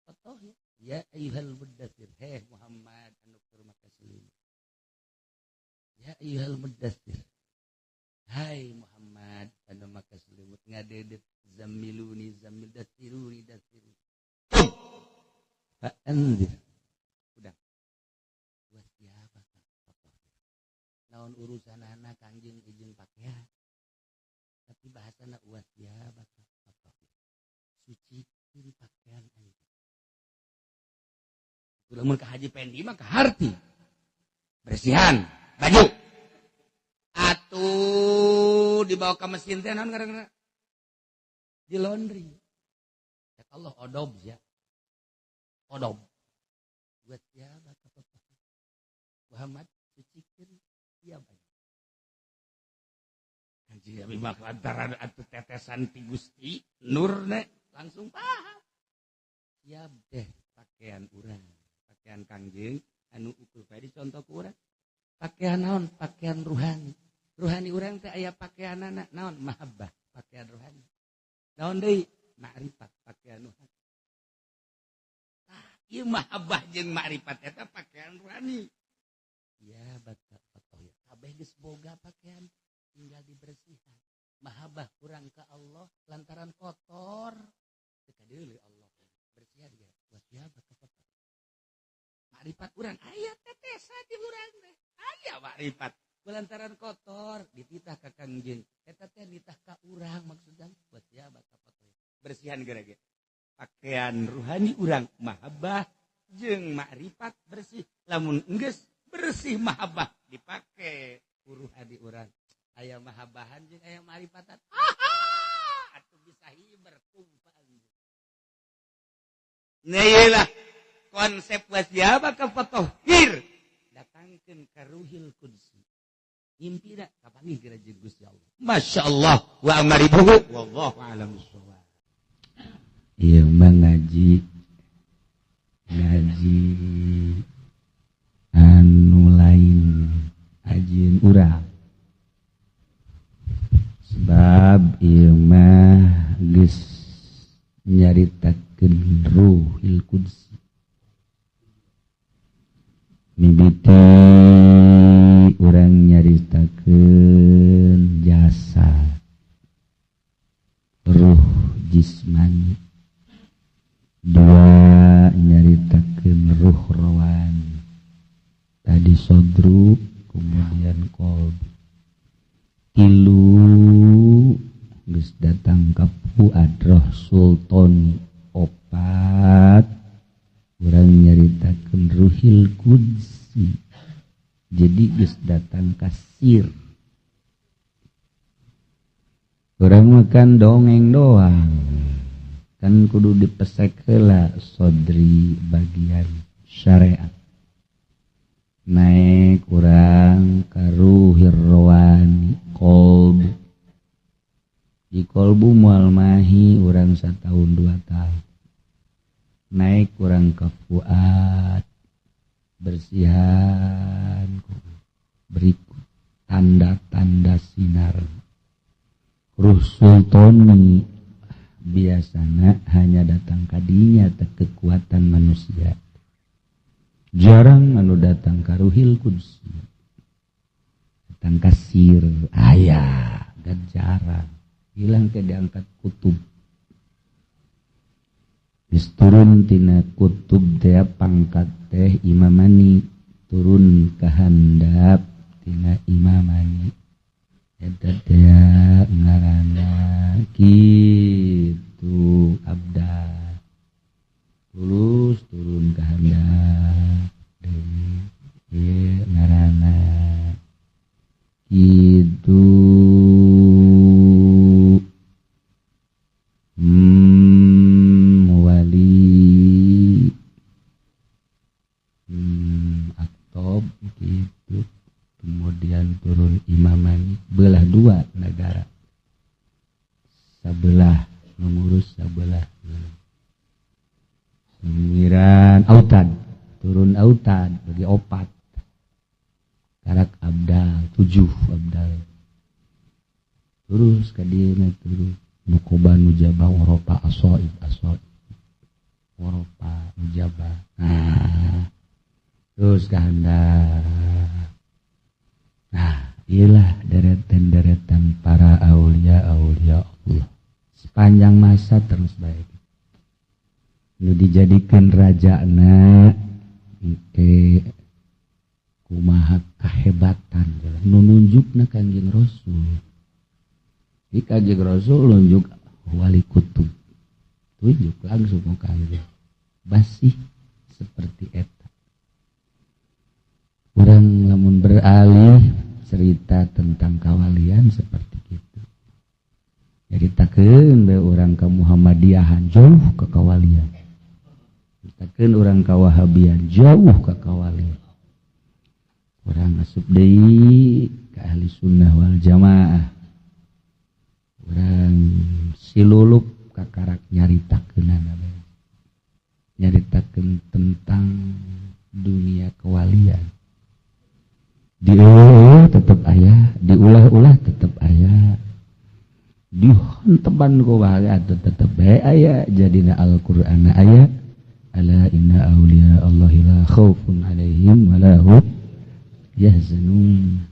fatah ya ayyuhal mudaththir heh Muhammad anu keur makasih ya ayyuhal mudaththir hai Muhammad anu makasih ngadedet zamiluni zamil dasiruni anzir udah buat siapa naon urusan anak kanjeng izin pakaian tapi bahasana uas siapa sucikeun pakaian anjing lamun ka haji pendi mah ka harti bersihan baju atuh dibawa ke mesin teh naon ngaranna di laundry. Ya Allah odob ya. Odob. Buat siapa kata Muhammad sucikeun ieu bae. Anjing abi mah lantaran atuh tetesan ti Gusti nurna langsung paham. Siap deh pakaian urang. Pakaian kangjeng anu ukur bae dicontoh ku urang. Pakaian naon? Pakaian ruhani. Ruhani urang teh aya pakaianana naon? Mahabbah, pakaian ruhani. Naon deui makrifat pakaian nu hati. Tah, ieu mahabbah jeung makrifat eta pakaian rohani. Ya batak patoh ya kabeh geus boga pakaian. mahabbah kurang ke Allah lantaran kotor. Teka deui Allah. Bersihan ge. Wasiaba ka kotor. Makrifat urang aya tetesa di urang teh. Aya makrifat. Lantaran kotor dititah ka Kangjeng. Eta teh ditah ka urang maksudna wasiaba ka kotor. Bersihan geura ge. Pakaian ruhani urang mahabbah jeung makrifat bersih. Lamun enggeus bersih mahabbah dipake ruhani urang. Aya mahabbahan jeung aya makrifatan. Atuh bisa hiber kumpan. Nah iyalah konsep wasiaba ka fatohir. Datangkeun ka Ruhil Qudsi. Impina kapanggih geura jeung Gusti Allah. Masyaallah wa amaribuhu wallahu a'lam bissawab. Ieu mah ngaji anu lain ajieun urang. Sebab ieu mah geus nyaritakeun Ruhil Qudsi. Mimiti urang nyaritakeun jasad ruh jismani. Dua nyaritakeun ruh rohani. Tadi sodru kemudian qalb. Tilu geus datang ka fuad roh sultani. Opat urang nyaritakeun Ruhil Qudsi. Jadi geus datang ka sir. Urang makan dongeng doang. Kan kudu dipesek heula sodri bagian syariat. Naik urang ka ruhir rohani qalb. Di qalbu moal mahi urang 1 tahun 2 tahun. Naik urang ka fuad bersihan berikut tanda-tanda sinar. Ruh sultani biasanya hanya datang kadinya teu kekuatan manusia. Jarang anu datang ka Ruhil Qudsi. Datang ka sir aya dan jarang. Hilang ke diangkat kutub. Geus turun tina kutub teh pangkat teh imamani turun ka handap tina imamani. Eta teh ngaranna kitu abdal. Terus turun ke handap deui ngaranna kitu wali aktob gitu. Kemudian turun imamani belah 2 negara. Sabelah mengurus sabelah. 9 autad. Turun autad bagi 4. Karak abdal 7 abdal. Terus kadina turun nukoba nujabah waropa asoib. Waropa nujabah. Nah, terus kehendak. Nah, inilah deretan-deretan para aulia-aulia Allah. Sepanjang masa terus baik. Nu dijadikan rajana ke kumaha kahebatan nu nunjukna Kanjeng Rasul. Di Kanjeng Rasul nunjuk wali kutub. Tunjuk langsung ke Kanjeng. Basih seperti eta. Orang lamun beralih cerita tentang kawalian seperti itu. Ceritakeun bae urang ka Muhammadiyahan jauh ke kawalian. Ceritakeun urang ka Wahabiyan jauh ke kawalian. Urang asup deui ka ahli sunnah wal jamaah. Urang silulup ka karak nyaritakeunana bae. Nyaritakeun tentang dunia kewalian. Diulah tetap ayah, diulah-ulah tetap ayah, dihanteban ku bahagia tetap baik ayah. Jadina Al-Qur'an ayah, ala inna awliya Allahi la khawfun alaihim wa la hum yahzanun.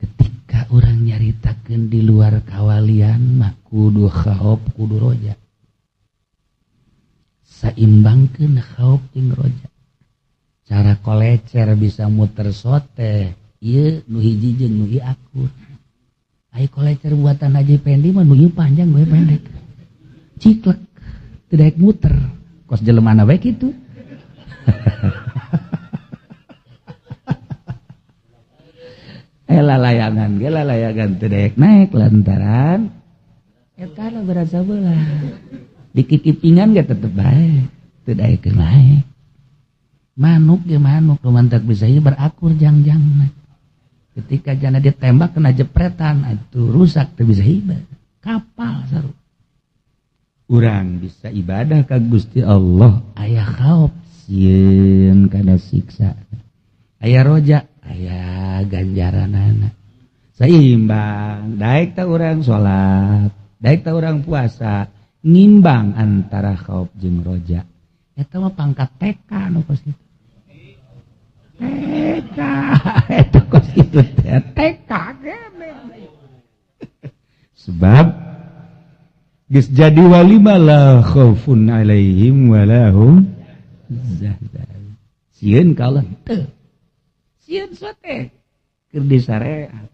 Ketika orang nyaritakeun di luar kawalian mah kudu khauf kudu roja. Saimbangkeun khauf jeung roja. Cara kolecer bisa muter sote, ieu nu hiji jeung nu ieu akur. Ai kolecer buatan Haji Pendi mah nu ieu panjang nu ieu pendek. Ciklek teu daek muter. Kos jeleumana bae kitu. Lalayangan teu daek naek lantaran eta berasa belah. Dikikipingan ge tetep bae, teu daek naek. Manuk ge manuk nu mantak bisa ieu berakur jangjangna. Ketika jana ditembak kena jepretan atuh rusak teu bisa hiba. Kapal saru. Urang bisa ibadah ka Gusti Allah aya khauf sieun kana siksa. Aya roja aya ganjaranana. Saimbang, daek ta urang salat, daek ta urang puasa, ngimbang antara khauf jeung roja. Eta mah pangkat TK nu kos kitu. TK eta kos kitu TK gene. Sebab geus jadi wali mah la khaufun alaihim wa lahum zahzan. Sieun ka Allah teu. Sieun sote keur disareat.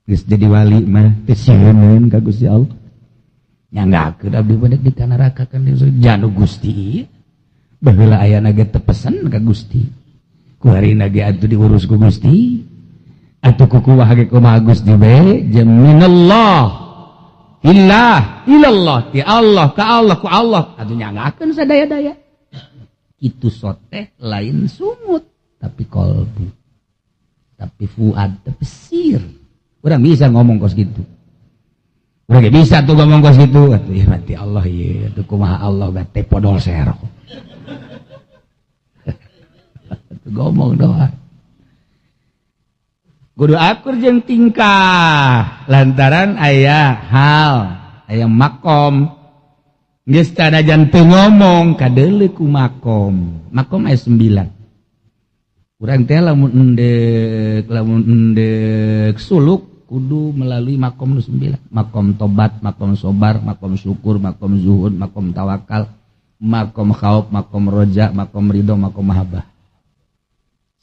Geus jadi wali mah teu sieun ka Gusti Allah. Nyanggakeun abdi beuneuh di kana neraka kan janu Gusti. Baheula ayana ge teu pesen ka Gusti. Ku harina ge atuh diurus ku Gusti. Atuh kukuwah ge kumaha Gusti bae jeung minallah. Ilallah ti Allah ka Allah ku Allah atuh nyanggakeun sadaya-daya. Itu sote lain sumut tapi kolbu. Tapi fuad tapi sir. Urang bisa ngomong kos gitu. Urang bisa tuh ngomong kos gitu. Atuh ya mati Allah ieu atuh kumaha Allah bate podol serok. Atuh ngomong doa. Kudu akur jeung tingkah lantaran aya hal aya makom geus tanajan teu ngomong kadeuleu ku makom aya 9 urang teh lamun endek suluk kudu melalui makom nu 9 makom tobat makom sobar makom syukur makom zuhud makom tawakal makom khauf makom roja makom ridho makom mahabbah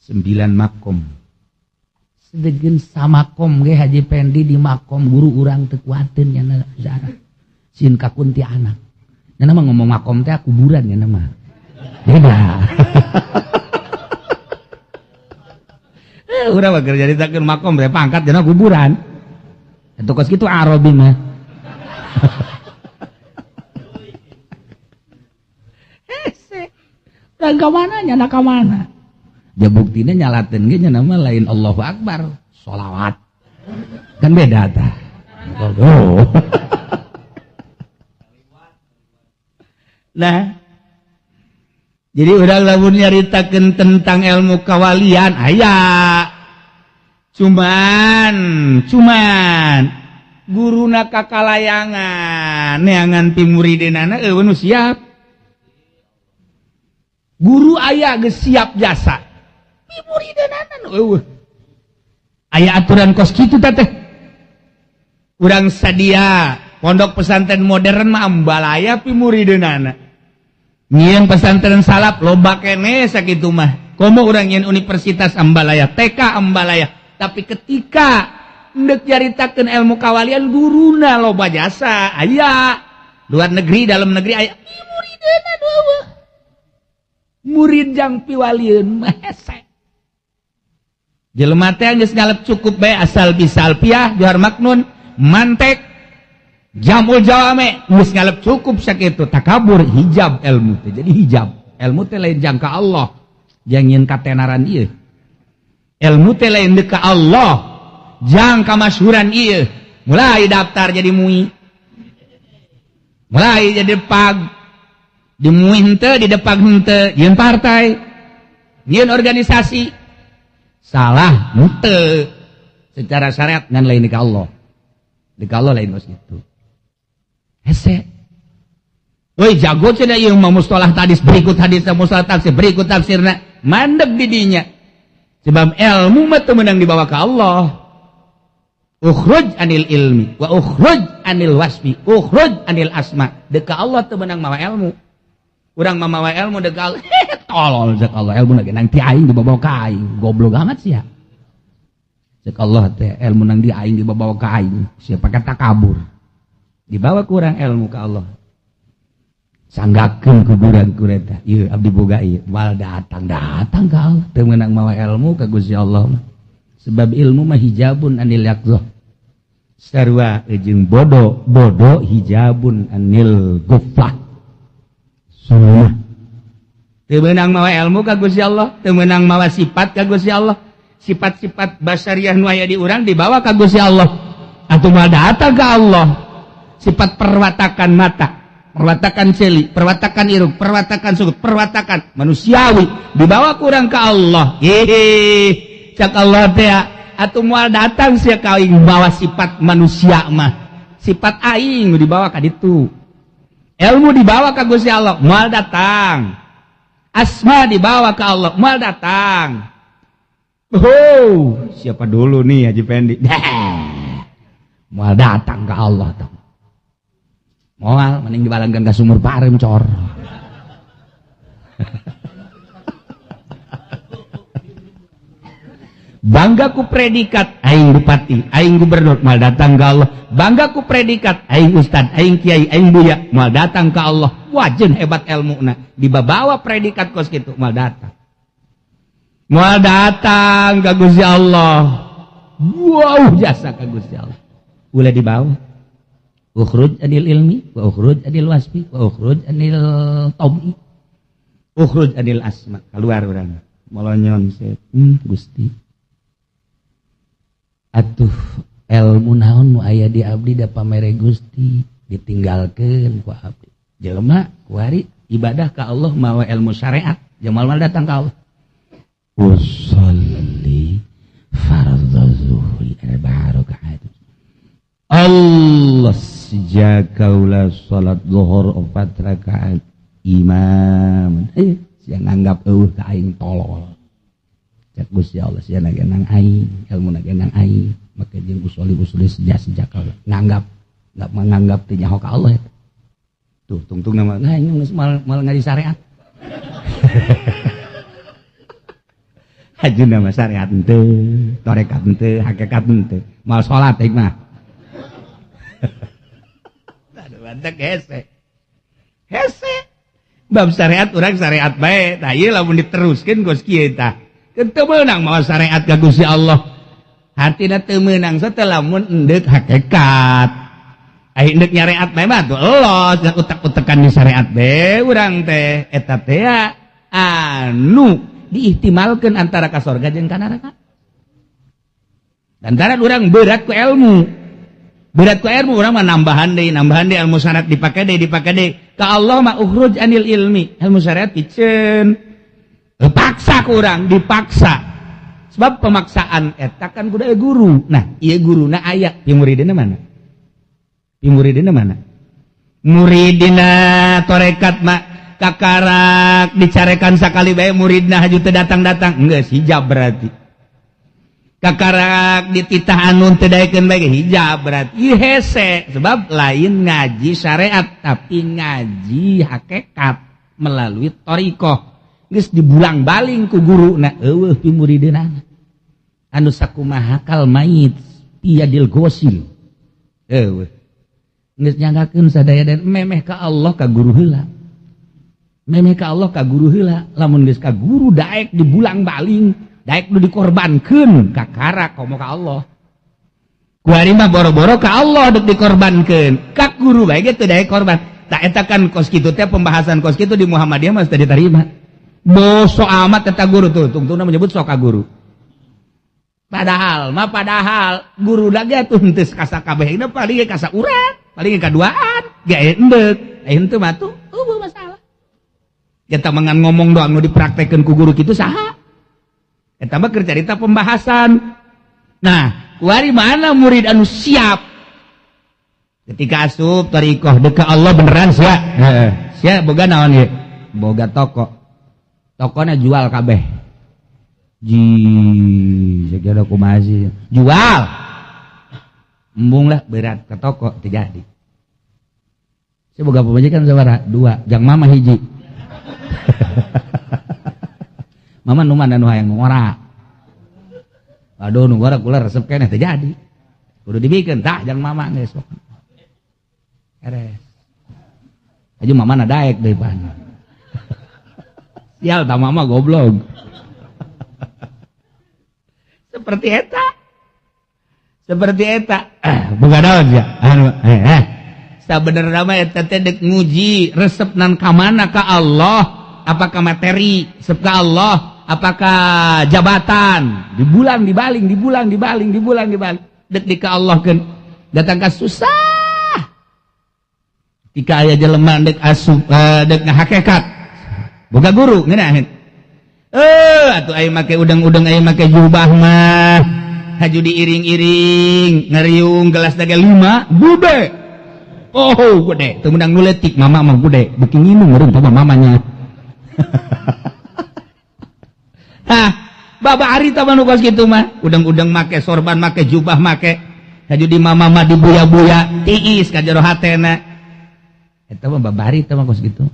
9 makom. Sedegen samakom ge Haji Pendi di makom guru urang teu kuateun nya zarah. Sin kakunti anak. Nya mah ngomong makom teh kuburan nya mah. Beda. Urang mah kerja ditakeun makom teh pangkat nya kuburan. Eta kos kitu Arabi mah. Hese. Dan ka mana nya ka mana? Ya buktinya nyalatin ge nama lain Allahu Akbar, sholawat. Kan beda tah. Oh. Nah. Jadi urang lamun nyaritakeun tentang ilmu kawalian aya. Cuman guruna kakalayangan neangan ti muridinana eueuh nu siap. Guru aya geus siap jasa. Muridana aya aturan kos kitu teh urang sadia pondok pesantren modern mah ambalaya pi muridana nyieun pesantren salap loba keneh sakitu mah komo urang nyieun universitas ambalaya TK ambalaya tapi ketika endek jaritakeun ilmu kawalian guruna loba jasa aya luar negeri dalam negeri aya muridana eueuh murid jang piwalieun mah hese. Jelema teh geus ngalep cukup bae asal bisa alfiah johar maknun mantek jamul jawame geus ngalep cukup sakitu takabur hijab ilmu teh jadi hijab ilmu teh lain jang ka Allah jang nyieun katenaran ieu ilmu teh lain deuk ka Allah jang ka masyhuran ieu mulai daftar jadi MUI mulai jadi pag di MUI henteu di depag henteu nyieun partai nyieun organisasi salah mute secara syariat ngan lain di ka Allah lain kos gitu hese woi jago cenah ieu mah mustalah hadis berikut hadis mustalah tafsir berikut tafsirna mandeg di dinya sebab ilmu mah teu meunang dibawa ka Allah Ukhruj anil ilmi wa ukhruj anil wasfi, ukhruj anil asma. Deka Allah teu meunang mawa ilmu. Urang mamawa ilmu deka Allah. Tolol cek Allah ilmu na nang ti aing dibawa ka aing. Goblok amat sia. Cek Allah teh ilmu nang di aing dibawa ka aing. Siapa kata kabur. Dibawa kurang ilmu ka Allah. Sanggakeun kuburan kureta. Ieu abdi boga ieu. Wal datang ka Allah. Teu meunang mawa ilmu ka Gusti Allah. Sebab ilmu mah hijabun anil yaqzah. Sarua jeung bodoh hijabun anil ghaflah. Semua. Teu meunang mawa ilmu ka Gusti Allah, teu meunang mawa sifat ka Gusti Allah. Sifat-sifat basariah nu aya di urang dibawa ka Gusti Allah. Atuh mah datang ka Allah. Sifat perwatakan mata, perwatakan celi, perwatakan irung, perwatakan sukut, perwatakan manusiawi dibawa kurang ka Allah. Cak Allah teh atuh moal datang sia ka aing bawa sifat manusia mah. Sifat aing dibawa ka ditu. Ilmu dibawa ka Gusti Allah, moal datang. Asma dibawa ka Allah, moal datang. Oh, siapa dulu nih Haji Pendi? Moal datang ka Allah tuh. Moal mending dibalangkeun ka sumur parem cor. Bangga ku predikat aing bupati, aing gubernur, mal datang ke Allah. Bangga ku predikat aing ustad, aing kiai, aing buya, mal datang ke Allah. Wajen hebat ilmuna, dibawa predikat kos kitu mal datang. Mal datang ka Gusti Allah. Wow, jasa ka Gusti Allah. Ulah dibawa. Ukhruj anil ilmi, wa ukhruj anil wasfi, wa ukhruj anil taumi. Ukhruj anil asma, keluar urang. Molonyon set, Gusti. Atuh ilmu naon nu aya di abdi da pamere Gusti ditinggalkeun ku abdi. Jelema kuari ibadah ka Allah mawa ilmu syariat, jamal mal datang ka Allah. Usolli fardhu zuhri arba'a rakaat. Allah sejakaula salat zuhur 4 rakaat imam. Sia nganggap eueuh ka aing tolol. Cak Gusti Allah sia nagenang aing, ilmu nagenang aing, maka jeung usuli sejak Allah nganggap enggak menganggap teh nyaho ka Allah eta. Tuh tungtung nama aing geus mal ngadi syariat. Haji nama syariat henteu, tarekat henteu, hakikat henteu, mal salat aing mah. Aduh bantek hese. Bab syariat urang syariat bae, tah ieu lamun diteruskeun geus kieu tah. Teu meunang mawa syariat ka Gusti Allah. Hartina teu meunang setelah mun endeuk hakikat. Ai endeuk nyariat bae mah tuh elos utek-utekan di syariat bae urang teh eta teh anu diihtimalkeun antara ka surga jeung ka neraka. Lantaran urang berat ku ilmu. Berat ku ilmu urang mah nambahan deui ilmu syariat dipake deui. Ka Allah mah ukhruj anil ilmi, ilmu syariat piceun. Dipaksa ku urang, dipaksa. Sebab pemaksaan eta kan kudu guru. Nah, ieu guruna aya, pimuridina mana? Muridina tarekat mah kakarak dicarekan sakali bae muridna haju teu datang-datang. Enggeus hijab berarti. Kakarak dititah anu teu daekeun bae hijab berarti. Ieu hese sebab lain ngaji syariat tapi ngaji hakikat melalui thariqah. Geus dibulang baling ku guruna eueuh pimuridina anu sakumaha kal mayit piadil gosil eueuh geus nyanggakeun sadaya dan memeh ka Allah ka guru heula lamun geus ka guru daek dibulang baling daek nu dikorbankeun ka kara komo ka Allah kuari mah boro-boro ka Allah dek dikorbankeun ka guru bae ge teu daek korban tah eta kan kos kitu teh pembahasan kos kitu di Muhammadiyah mah teu ditarima. Doso amat eta guru tuh, tungtungna menyebut soka guru. Padahal guru lagi tuh henteu kasakabehna paling ka saurat, paling ka duaan, ge endeup. Henteu mah tuh eueuh masalah. Eta mangan ngomong doang nu dipraktekkeun ku guru kitu saha? Eta mah keur carita pembahasan. Nah, kuari mana murid anu siap? Ketika asup thariqah deuk ka Allah beneran sia. Heeh. Sia boga naon ieu? Boga toko. Tokonya jual kabeh. Ji, segala kumaha sih. Jual. embung lah berat ke toko terjadi. Saya boga pemajikan sabaraha 2, jang mama hiji. Mama nu mana nu hayang ngora. Aduh nu ngora kula resep keneh terjadi. Kudu dibikeun tah jang mama geus sok. Eres. Aju mama na daek deui pan. Sial tah mama goblok. Seperti eta. Boga naon ya? Anu sabenerna mah eta teh dek nguji resepnan ka mana ka Allah, apakah materi resep ka Allah, apakah jabatan, dibulang dibaling dek di ka Allah keun datang ka susah. Tika aya jelema dek asup dek ngahakekat. Boga guru ngeunaheun. Atuh aya make udang-udang aya make jubah mah haju diiring-iring ngeriung gelas daga 5 bude. Oh gede, teu menang nu leutik mama mah gede, beuki nginum meureun sama mamanya. Hah, baba ari tah nu kos kitu mah, udang-udang make sorban make jubah make haju di mama mah dibuya-buya tiis ka jero hatena. Eta mah baba ari tah mah kos kitu.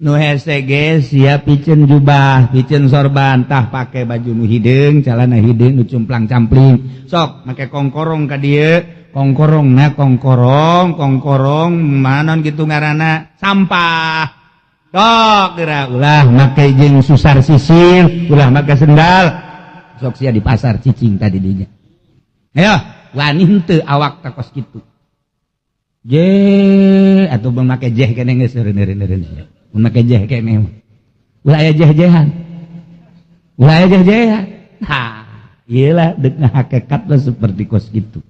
Nu hese ge sia pikeun jubah, pikeun sorban, tah pake baju nu hideung, calana hideung nu cumplang-campling. Sok make kongkorong ka dieu. Kongkorong manon gitu ngaranna sampah. Tok geura ulah make jeung susar sisir, ulah make sendal. Sok sia di pasar cicing tadi dinya. Ayo, wani henteu awak ta kos kitu. Je atuh mun make jeh keneh geus eureun-eureun sia. Mun make jeh keneh. Ulah aya jeh-jehan. Nah, iyalah deuk ngahakekat seperti kos kitu.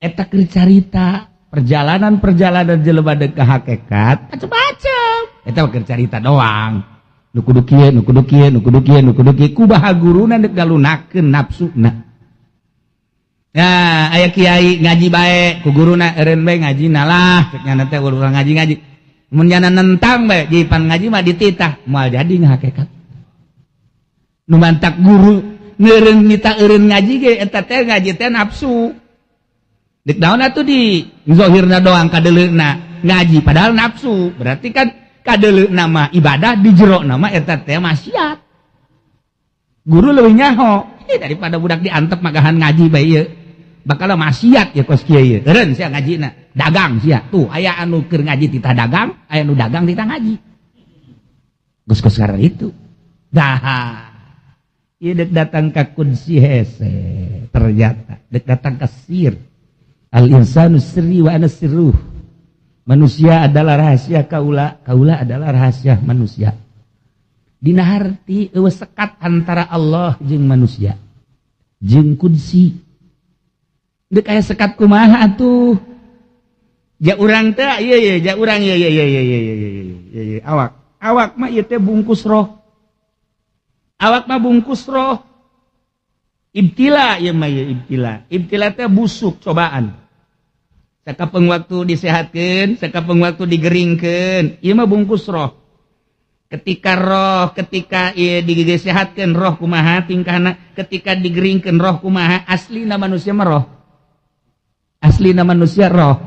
Eta keur carita perjalanan jelema deuk ka hakikat macem-macem. Eta keur carita doang. Nu kudu kieu kumaha guruna deuk galunakeun nafsuna. Nah, aya kiai ngaji bae ku guruna eureun bae ngajina lah, cek nyana teh urang ngaji. Mun nyana nentang bae jipan ngaji mah dititah, moal jadi ngahakikat. Nu mantak guru ngeureun nita eureun ngaji ge eta teh ngaji teh nafsu. Dek daun atuh di zohirna doang kadeleuna ngaji padahal nafsu. Berarti kan kadeleuna mah ibadah, di jero nama eta teh maksiat. Guru leuwih nyaho daripada budak diantep magahan ngaji bae ieu. Bakal maksiat ya kos kieu ieu. Eureun sia ngajina, dagang sia. Tuh aya anu keur ngaji titah dagang, aya anu dagang titah ngaji. Geus karena itu. Dah. Ieu dek datang ka kunci hese ternyata. Dek datang ka sir. Al-insanu sirri wa ana sirruh. Manusia adalah rahasia kaula, kaula adalah rahasia manusia. Dina harti eueuh sekat antara Allah jeung manusia. Jeung kunci. Deuk aya sekat kumaha atuh? Ja urang teh ieu ja urang ieu awak. Awak mah ieu teh bungkus roh. Awak mah bungkus roh. Ibtila ieu mah ibtila. Ibtila teh busuk cobaan. Sakapeng waktu disehatkeun, sakapeng waktu digeringkeun, ieu mah bungkus roh. Ketika ieu disehatkeun roh kumaha tingkahna, ketika digeringkeun roh kumaha, aslina manusia mah roh. Aslina manusia roh.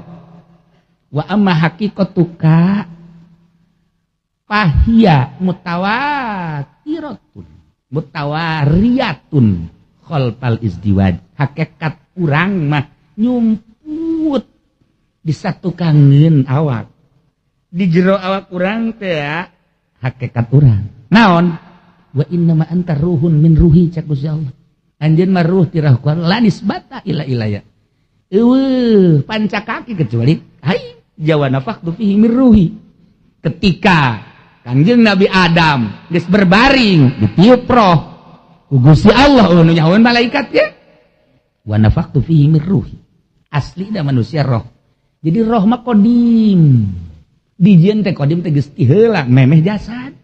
Wa amma haqiqatuka fahiya mutawariyatun khalfal izdiwaj. Hakikat urang mah nyumput disatukangeun awak. Di jero awak urang teh hakikat urang. Naon? Wa inna ma anta ruhun min ruhi cak Gusti Allah. Anjeun mah ruh ti ruh la nisbata ila ilaya. Eueuh pancakaki kecuali hai jawa nafaqtu fihi min ruhi. Ketika Kangjeng Nabi Adam geus berbaring ditiup roh ku Gusti Allah nu nyahoeun malaikat ge. Wa nafaqtu fihi min ruhi. Asli da manusia roh. Jadi roh mah kodim. Dijieun teh kodim teh geus ti heula memeh jasad.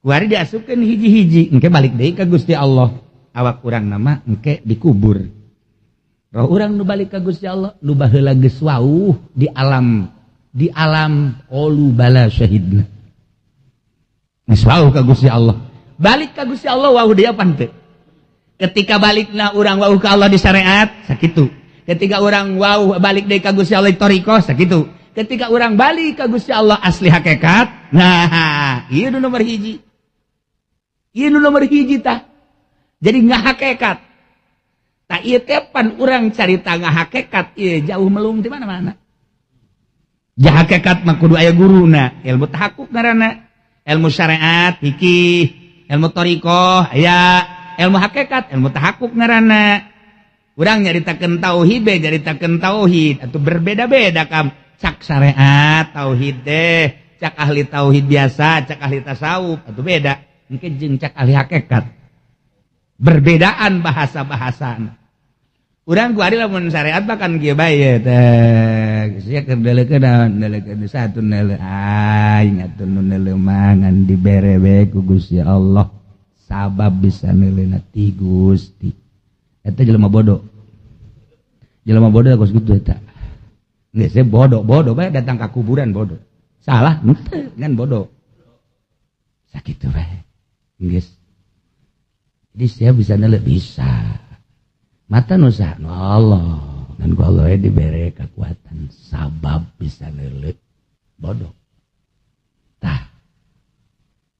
Kuari diasupkeun hiji-hiji engke balik deui ka Gusti Allah. Awak urang nama engke dikubur. Roh urang nu balik ka Gusti Allah nu baheula geus wauh di alam qalu bala syahidna. Geus wauh ka Gusti Allah. Balik ka Gusti Allah wauh dia pan teu? Ketika balikna urang wauh ka Allah di syariat sakitu. Ketika orang balik deui ka Gusti Allah thariqah sakitu. Ketika orang balik ka Gusti Allah asli hakikat, nah ieu nu nomor hiji. Ieu nu nomor hiji tah. Jadi ngahakikat. Tah ieu teh pan urang carita ngahakikat ieu jauh melung di mana-mana. Ja hakikat mah kudu aya guruna, ilmu tahakkuk ngaranna. Ilmu syariat, fikih, ilmu thariqah, aya ilmu hakikat, ilmu tahakkuk ngaranna. Urang nyaritakeun tauhid be nyaritakeun tauhid atuh berbeda-beda kam. Cak syariat tauhid deh, cak ahli tauhid biasa, cak ahli tasawuf atuh beda. Engke jeung cak ahli hakikat. Berbedaan bahasa-bahasana. Urang ku ari lamun syariat bahkan kieu bae teh. Sia keur deuleukeun satu neuleuh aing atuh nu neuleuh mangan dibere bae ku Gusti Allah. Sabab bisa neuleuhna ti Gusti. Eta jelema bodoh. Jelema bodoh geus kitu eta. Geus saya bodoh bae datang ka kuburan bodoh. Salah henteu ngan bodoh. Sakitu bae. Geus. Jadi saya bisa neuleuh bisa. Mata nusa nu Allah dan ku Allah dibere kekuatan sabab bisa neuleuh bodoh. Tah.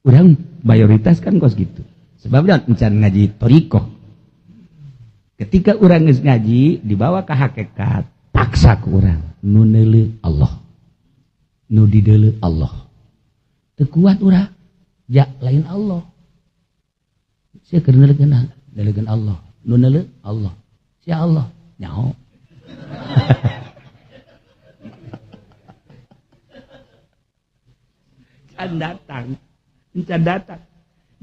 Urang mayoritas kan kos gitu. Sebabnya encan ngaji thariqah. Ketika urang geus ngaji dibawa ka hakikat, paksa ku urang nu neuleuh Allah. Nu dideuleuh Allah. Teu kuat urang. Ja lain Allah. Sia keur neuleukeun Allah. Nu neuleuh Allah. Sia Allah. Nyaho. Can datang.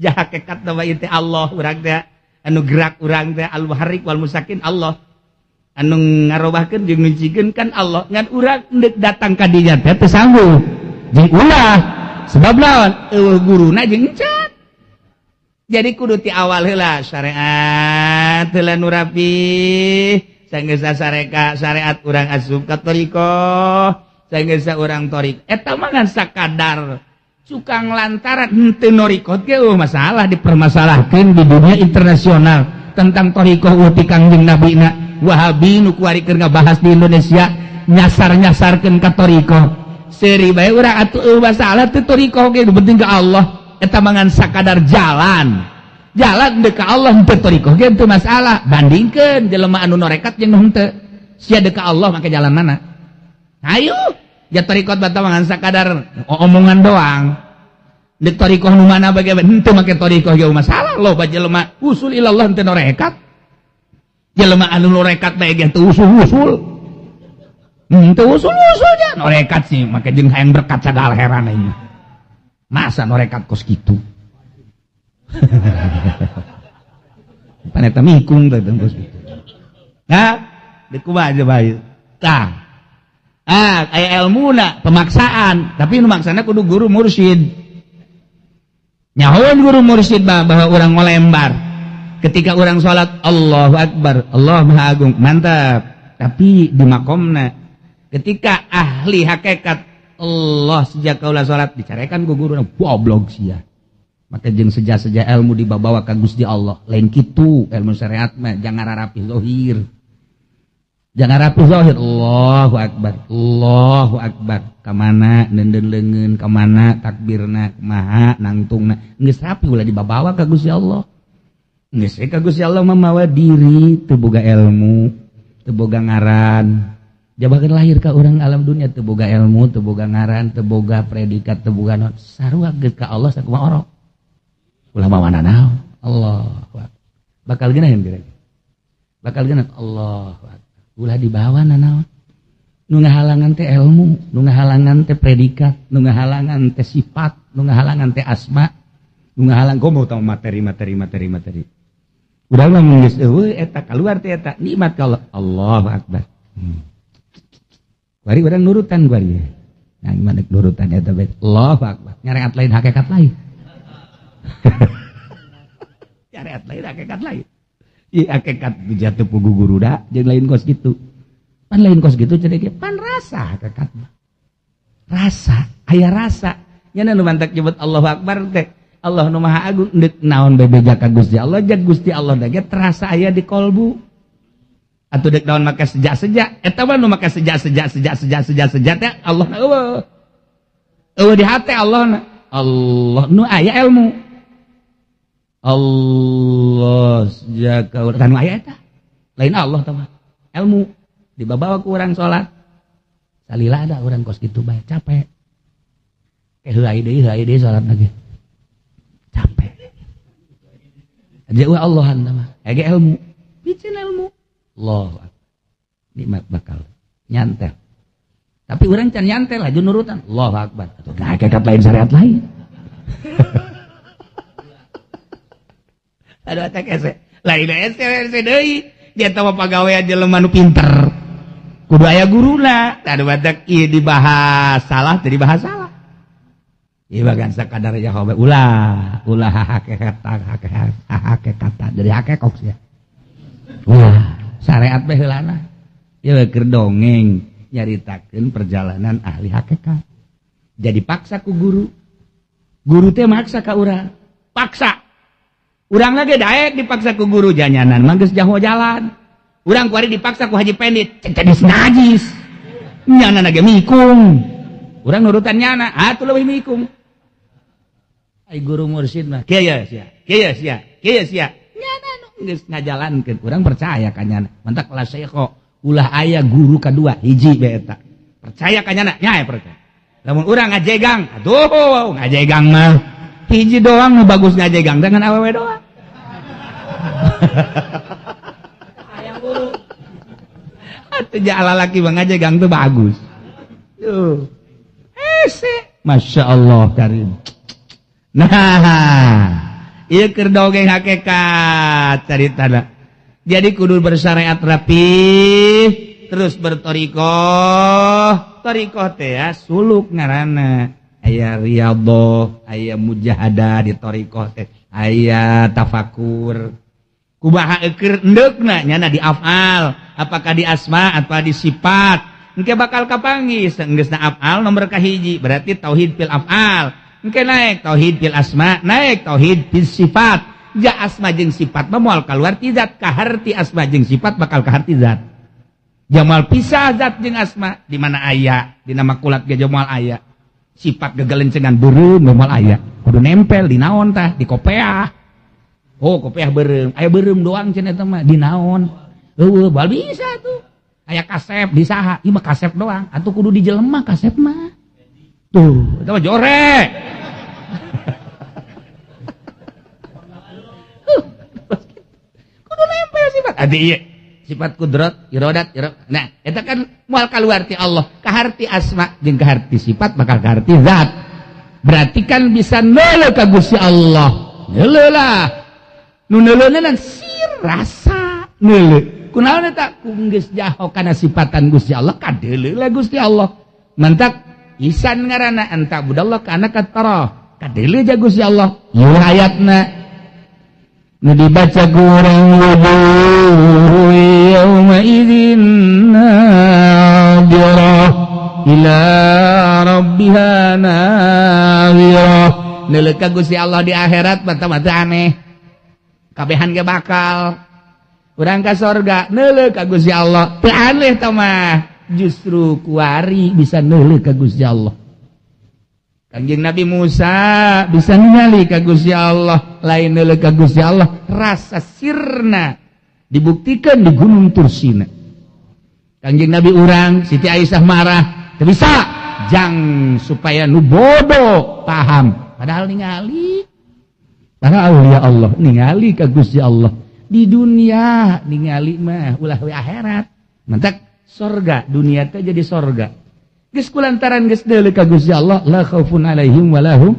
Ja hakikat nama ieu teh Allah urang teh anu gerak urang teh al-muharrik wal musakin Allah. Anu ngarobahkeun jeung nuncikeun kan Allah. Ngan urang deuk datang ka dinya teh teu sanggup. Jeung ulah. Sebab naon? Eueuh guruna jeung encan. Jadi kudu ti awal heula syariat heula nu rapi, saenggeus syariat urang asup ka thariqah, saenggeus urang thariqah. Eta mah ngan sakadar cukang lantaran henteu thariqah ge masalah dipermasalahkeun di dunia internasional tentang thariqah ti Kangjeng Nabina. Wahabi nu kuarikeun ngabahas di Indonesia nyasar-nyasarkeun ka thariqah. Seuri bae urang atuh masalah teu thariqah ge penting ka Allah. Eta mangan sakadar jalan deuk ka Allah henteu thariqah ge teu masalah. Bandingkeun jelema anu norekat jeung nu henteu. Sia deuk ka Allah make jalan mana? Hayu, ja thariqah bata mangan sakadar omongan doang. Deuk thariqah nu mana bage henteu make thariqah ge masalah. Loba jelema usul ilallah henteu norekat. Jelema anu norekat bae ge teu usul-usul. Henteu usul-usul ja norekat sih make jeung hayang berkat sagala heran ieu. Masa norekat kos gitu. Paneta mikung teh kos gitu. Nah, dikumaha aja bae. Tah. Aya ilmuna pemaksaan, tapi nu maksana kudu guru mursyid. Nyahoan guru mursyid bahwa orang ngolembar. Ketika orang salat Allahu Akbar, Allah Maha Agung, mantap. Tapi di makomna ketika ahli hakikat Allah sejak kaulah salat dicarekan ku guruna goblok sia. Maka jeung seja-seja ilmu dibawa ka Gusti Allah. Lain kitu ilmu syariat mah jangan rapi zahir. Jangan rapi zahir. Allahu Akbar. Allahu Akbar. Ka mana neundeun leungeun, ka mana takbirna, kumaha nangtungna. Geus rapi ulah dibawa ka Gusti Allah. Geus ka Gusti Allah mamawa diri teu boga ilmu, teu boga ngaran. Jabakeun lahir ka urang alam dunia teu boga ilmu, teu boga ngaran, teu boga predikat, teu boga naon. Sarua geus ka Allah sakumaha orok. Ulah mawana naon? Allahu Akbar. Bakal geunaheun kira. Bakal geunah Allahu Akbar. Ulah dibawa naon? Nu ngahalangan teh ilmu, nu ngahalangan teh predikat, nu ngahalangan teh sifat, nu ngahalangan teh asma, nu ngahalang komo tah materi. Udah mah geus eueuh eta kaluar teh eta nikmat ka Allah. Allahu Akbar. Bari urang nurutan bari. Nah, gimana nurutan eta bae. Allahu Akbar. Nyareat lain hakikat lain. Nyareat lain hakikat lain. Ieu hakikat dijatuh ku guruda jeung lain kos kitu. Pan lain kos kitu cenah ge pan rasa hakikat mah. Rasa, aya rasa. Nya nu mantak nyebut Allahu Akbar teh. Allah nu Maha Agung deuk naon bae beja ka Gusti Allah, jag Gusti Allah da ge terasa aya di kolbu. atuh dek daun maka sejak eta mah nu maka sejak teh Allah eueuh di hate Allah nu aya ilmu Allah sejak kanu aya eta lain Allah tah ilmu dibawa ku urang salat salila ada urang kos kitu bae capek heulai deui salat lagi capek aja Allahan tah mah ege ilmu bicin ilmu Allah nikmat bakal nyantel tapi orang can nyantel aja nurutan Allahu Akbar atau nah kayak lain syariat lain ada tak ese lain ese deui dia tahu pagawe aja lemah nu pinter kudu aya guruna ada badak ieu dibahas salah teu dibahas salah ieu bagan sakadar ya hobe ulah hakikat jadi hakekok sia wah syariat teh heulana ieu keur dongeng nyaritakeun perjalanan ahli hakikat jadi paksa ku guru teh maksa ka urang paksa urang lagi daek dipaksa ku guru janyanan mah geus jaho jalan urang kuari dipaksa ku haji pendit cedis najis nyana ge mikung urang nurutan nyana atuh leuwih mikung ai guru mursyid mah kieu sia nyana geus ngajalankeun urang percaya ka nyana mentak la syekho ulah aya guru kadua hiji bae eta percaya ka nyana nya percaya lamun urang ngajegang aduh ngajegang mah hiji doang nu bagus ngajegang dengan awewe doang aya guru atuh jala laki mah ngajegang teh bagus tuh ese masyaallah karim nah ieu keur dongeng hakikat caritana jadi kudu bersyariat rapih terus bertorikoh teh ya suluk ngaranna aya riyadhah aya mujahadah di torikoh teh aya tafakur kumaha keur endeukna nyana di afal apakah di asma atau di sifat engke bakal kapanggih geusna afal nomor kahiji berarti tauhid fil afal engke naik tauhid fil asma naik tauhid fil sifat ja asma jeung sifat mah moal kaluar ti zat kaharti asma jeung sifat bakal kaharti zat jamal pisah zat jeung asma di mana aya dina makulat ge moal aya sifat gegelencengan beureum moal aya kudu nempel di naon tah di kopeah oh kopeah beureum aya beureum doang cenah eta mah di naon heueuh bal bisa tuh aya kasep di saha ieu mah kasep doang atuh kudu dijelema kasep mah tuh eta mah jorek kudu nempel sifat adi ieu sifat kudrat iradat nah eta kan moal kaluar ti Allah kaharti asma jeung kaharti sifat bakal kaharti zat berarti kan bisa neuleuh ka Gusti Allah neuleuh lah nu neuleuhna sir rasa neuleuh kunaon eta ku geus jaho kana sifatan Gusti Allah kadeuleuh lah Gusti Allah mantak isan ngaranna anta budallah kana katara kadeuleuh ja Gusti Allah ieu ayatna nu dibaca ku urang wujuh yauma idzin nadirah ila rabbiha nadhirah neuleuh ka Gusti Allah di akhirat mata-mata aneh kabehan ge bakal urang ka sorga neuleuh ka Gusti Allah teu aneh tah mah justru kuari bisa neuleuh ka Gusti Allah Kanjeng Nabi Musa bisa ningali ka Gusti Allah lain neuleuh ka Gusti Allah rasa sirna dibuktikan di Gunung Tursina Kanjeng Nabi urang Siti Aisyah marah teu bisa jang supaya nu bodoh paham padahal ningali para aulia Allah ningali ka Gusti Allah di dunia ningali mah ulah we akhirat mentak sorga dunia teh jadi sorga geus kulantaran geus deuleuh ka Gusti Allah la khaufun alaihim walahum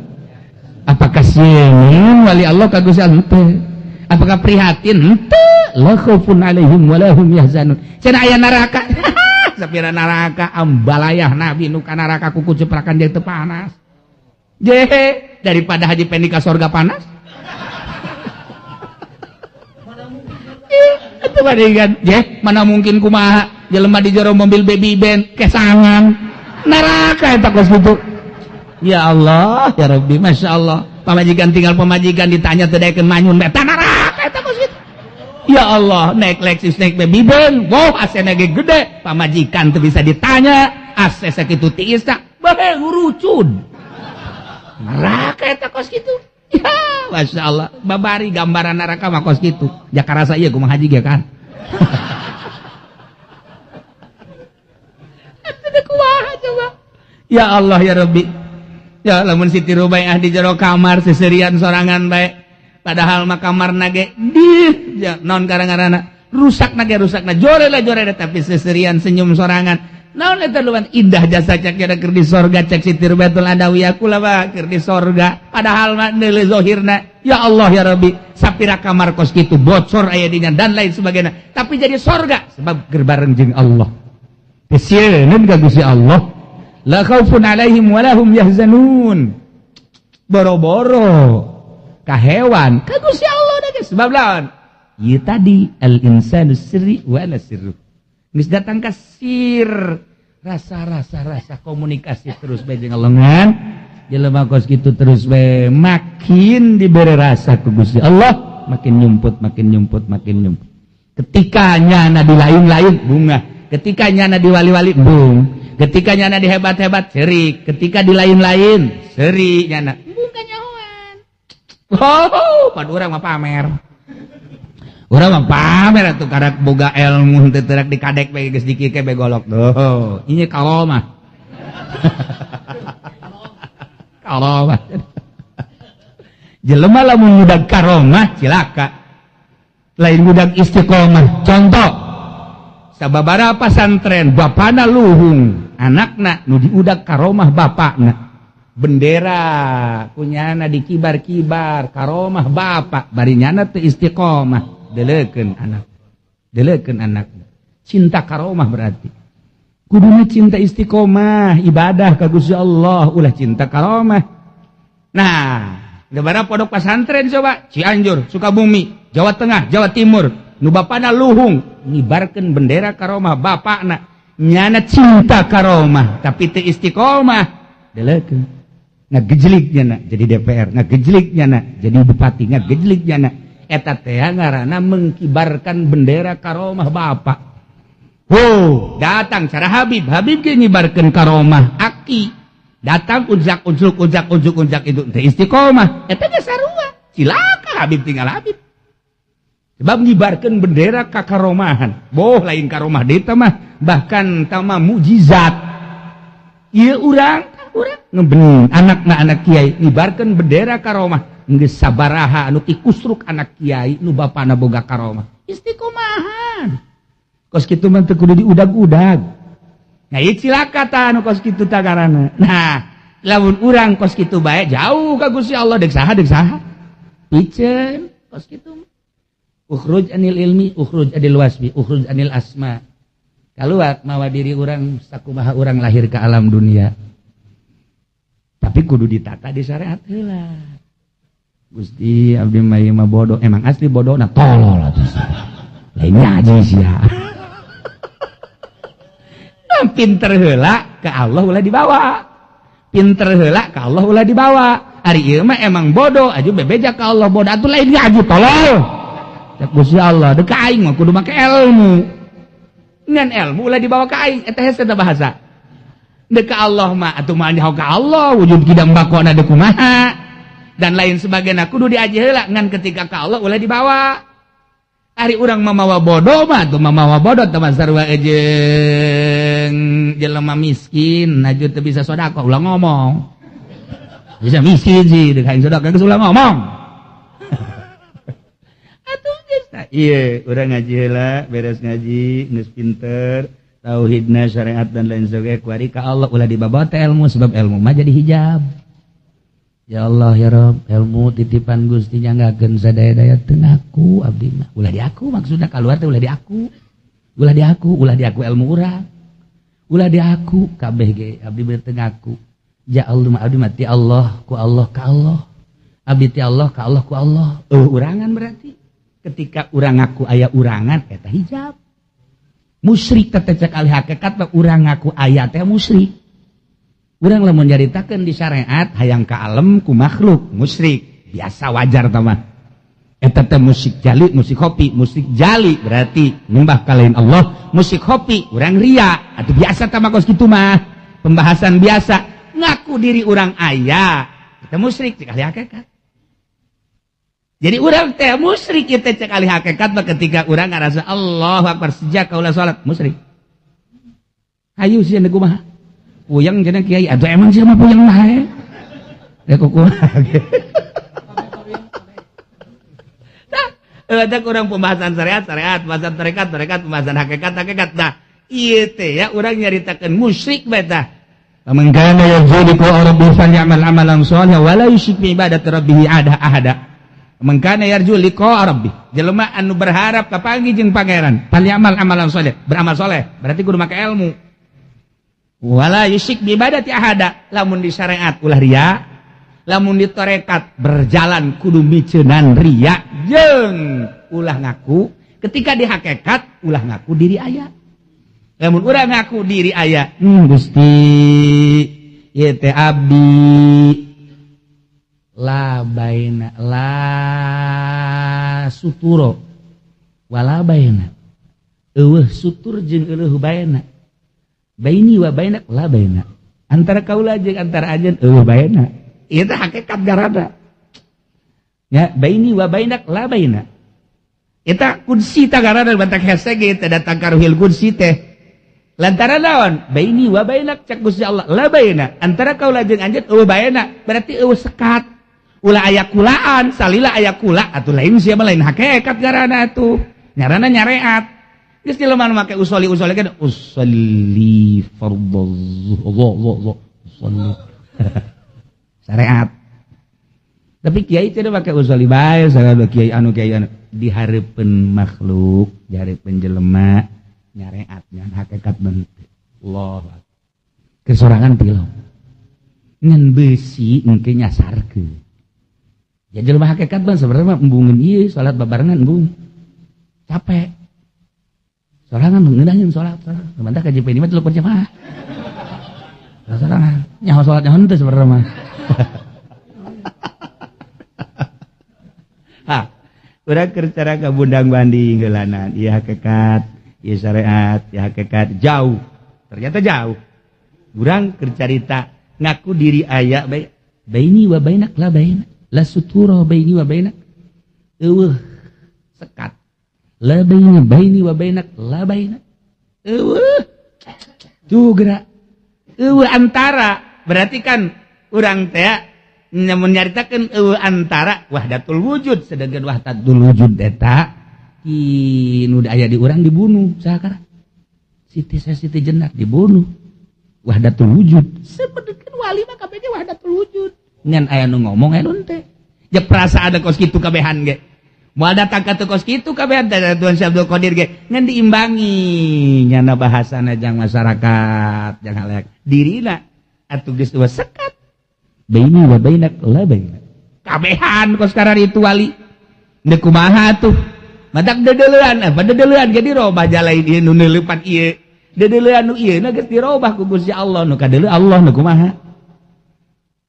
apakah sieun wali Allah ka Gusti Allah henteu apakah prihatin henteu la khaufun alaihim walahum yahzanun cenah aya neraka sapira neraka ambalayah nabi nu ka neraka kuku ceprakan jeung teu panas jehe daripada haji pendi ka sorga panas itu bandingan jeh mana mungkin kumaha jelema di jero mobil baby band kesangan neraka eta kos kitu ya Allah ya Rabbi masya Allah pamajikan tinggal pamajikan ditanya teu daekeun manyun eta neraka eta kos kitu Ya Allah, naik Lexus, naik baby ben, wow, AC ge gede, pamajikan tuh bisa ditanya, AC sakitu tiis tak, bae ngurucun. Neraka eta kos kitu. Ya, Masya Allah, babari gambaran neraka mah kos kitu. Jakarta ieu kumaha haji ge kan. Atuh kumaha coba. Ya Allah ya Rabbi. Ya lamun Siti Rubaiah di jero kamar seserian sorangan bae. Padahal mah kamar nage ya, non karang-karana rusak jore tapi seserian senyum sorangan naon eta luan indah jasa cek kira keur di sorga cek Siti Rubatul Adawiyah kula mah keur di sorga padahal mah neuleuh zahirna ya Allah ya Rabbi sapira kamar kos kitu bocor aya dinya dan lain sebagainya tapi jadi sorga sebab keur bareng jeung Allah kesieun ka Gusti Allah la khaufun alaihim wa lahum yahzanun boro-boro ka hewan ka Gusti Allah da geus sebab lawan ieu tadi al insanu sirri wa la sirru geus datang ka sir rasa komunikasi terus bae jeung Allah ngan jelema kos kitu terus bae makin diberi rasa ku Gusti Allah makin nyumput ketika nyana di lain-lain bunga ketika nyana di wali-wali bung ketika nyana di hebat-hebat serik ketika di lain-lain seri nyana oh, pada orang mah pamer. Orang mah pamer atuh karak boga ilmu teu teurak dikadek bae geus dikike bae golok. Duh, ieu kalomah. Kalomah. Jelema lamun budak karomah cilaka. Lain budak istiqomah. Contoh. Sababaraha pasantren bapana luhung, anakna nu diudag karomah bapakna. Bendera kunyana dikibar-kibar karomah bapak barinyana teu istiqomah deleukeun anak cinta karomah berarti kuduna cinta istiqomah ibadah ka Gusti Allah ulah cinta karomah nah gebara pondok pesantren coba Cianjur Sukabumi Jawa Tengah Jawa Timur nu bapana luhung ngibarkeun bendera karomah bapakna nyana cinta karomah tapi teu istiqomah deleukeun ngagejliknya jadi DPR, ngagejliknya jadi bupati, ngagejliknya eta teh ngaranna mengkibarkan bendera karomah bapak. Oh, datang cara Habib ge ngibarkeun karomah aki. Datang unjak itu teh istiqomah. Eta ge sarua. Cilaka Habib tinggal Habib. Sebab ngibarkeun bendera ka karomahan. Boh lain karomah deui teh mah bahkan tama mukjizat. Ieu urang ngebening anak kiai ngibarkeun bendera karomah geus sabaraha anu tikusruk anak kiai nu bapana boga karomah istiqomahan kos kitu mah teu kudu diudag-udag nah ieu cilaka tah anu kos kitu tah ngaranna nah lamun urang kos kitu bae jauh ka Gusti Allah deuk saha piceun kos kitu ukhruj anil ilmi ukhruj adil wasbi ukhruj anil asma kaluar mawa diri urang sakumaha urang lahir ke alam dunia tapi kudu ditata di syariat heula. Gusti abdi mah bodoh, emang asli bodohna tolol atuh. Lain ngaji sia. Pinter heula ke Allah ulah dibawa. Pinter heula ke Allah ulah dibawa. Ari ieu mah emang bodoh, aju bebeja ka Allah bodoh atuh lain ngaji tolol. Cek Gusti Allah, deuk ka aing mah kudu make ilmu. Ngan ilmu ulah dibawa ka aing, eta hese teh bahasa. Deka Allah mah atuh mah nyaho ka Allah wujud kidang bakona deuk kumaha dan lain sebagainya kudu diaji heula ngan ketika ka Allah ulah dibawa ari urang mamawa bodoh mah tuh mamawa bodoh teh sarua jeung jelema miskin najut teu bisa sedekah ulah ngomong bisa miskin sih deuk aing sedekah geus ulah ngomong atuh geus ieu urang ngaji heula beres ngaji geus pinter tauhidna syariat dan lain sebagainya kuari ka Allah ulah dibawa teh ilmu sebab ilmu mah jadi hijab ya Allah ya Rabb ilmu titipan Gusti nyanggakeun sadaya-daya teu ngaku abdi mah ulah diaku maksudna kaluar teh ulah diaku ilmu urang ulah diaku kabeh ge abdi teu ngaku ja Allah abdi mah ti Allah ku Allah ka Allah abdi ti Allah ka Allah ku Allah urangan berarti ketika urang ngaku aya urangan eta hijab musyrik teh cek alih hakikat mah urang ngaku aya teh musyrik. Urang lamun nyaritakeun di syariat hayang ka alam ku makhluk musyrik. Biasa wajar tah mah. eta teh musik jali, musik kopi. Musik jali berarti nyembah ka lain Allah, musik kopi urang ria. Atuh biasa teh makos kitu mah. Pembahasan biasa. Ngaku diri urang aya, kita musyrik cek ahli hakikat. Jadi urang teh musyrik kita cek ahli hakikat mah ketika urang ngarasa Allahu Akbar sejak kaula salat musyrik. Hayu sieun kumaha? Puyeng cenah kiai, atuh emang sih mah puyeng mah. Ya kumaha. Ada kurang pembahasan syariat, pembahasan tarekat, pembahasan hakikat. Nah, ieu teh ya urang nyaritakeun musyrik bae tah. Man kana yarju liqa rabbih falyamal amalan shalihan wa la yusyrik bi ibadati rabbih ahada. Man kana yarju liqa rabbih, jelema anu berharap ka panggih jeung pangeran, falyamal amalan shalih, beramal saleh, berarti kudu make ilmu. Wala yusyrik bi ibadati ahada, lamun di syariat ulah ria, lamun di tarekat berjalan kudu miceunnan ria jeung ulah ngaku, ketika di hakikat ulah ngaku diri aya. Lamun urang ngaku diri aya, Gusti ieu teh abdi la baina la suturo wala baina. Eueuh sutur jeung eueuh baina. Baini wa bainak la baina. Antara kaula jeung antara ajeun eueuh baina. Ieu teh hakikat garada. Ya, baini wa bainak la baina. Eta kunsi ta garada bantak hese ge teh datang karuhil kunsi teh. Lantaran naon? Baini wa bainak cak Gusti Allah la baina. Antara kaula jeung anjeun eueuh baina, berarti eueuh sekat. Ulah aya kulaan, salila aya kula, atuh lain sia mah lain hakikat garana atuh. Nyarana nyareat. Geus ti lemah make usoli kan usolli fardhu. Syariat. Tapi kiai teh make usoli bae, sagala kiai anu di hareupeun makhluk, di hareupeun jelema nyareatnya hakikat bentuk. Allah. Kesorangan pilom. Ngan besi engke nyasarkeun. Ya jelema hakikat mah sebenarnya embungeun ieu salat babarengan embung. Capek. Sorangan ngeundangeun salat. Mantap ka JP ini mah 3 jamaah. Sorangan nyaho salat nyaho teh sebenarnya mah. Ha, urang keur cara kabundang banding geulanan ieu hakikat, ieu syariat, ieu hakikat jauh. Ternyata jauh. Urang keur carita ngaku diri aya bae baini wa bainak la baina. La sutura baini wa bainak. Eueuh sekat. La baini wa bainak la baina. Juga antara berarti kan urang teh nyamun nyaritakeun antara wahdatul wujud, sedangkan wahdatul wujud eta nu aya di urang dibunuh sakara. Siti jenak dibunuh. Wahdatul wujud. Sebenarnya wali mah kabeh wahdatul wujud. Ngan aya nu ngomong anu teh. Ya perasaan kos kitu kabehan ge. Moal datang ka teu kos kitu kabehan teh Tuan Syekh Abdul Qadir ge ngan diimbangi nyana bahasana jang masyarakat jang halayak dirina atuh geus eueuh sekat baini wa bainak la baina kabehan kos karar itu wali deuk kumaha tuh madak dedeleuan apa dedeleuan ge dirobah jalain ieu nu neuleupan ieu dedeleuan nu ieu na geus dirobah ku Gusti Allah nu kadeuleu Allah nu kumaha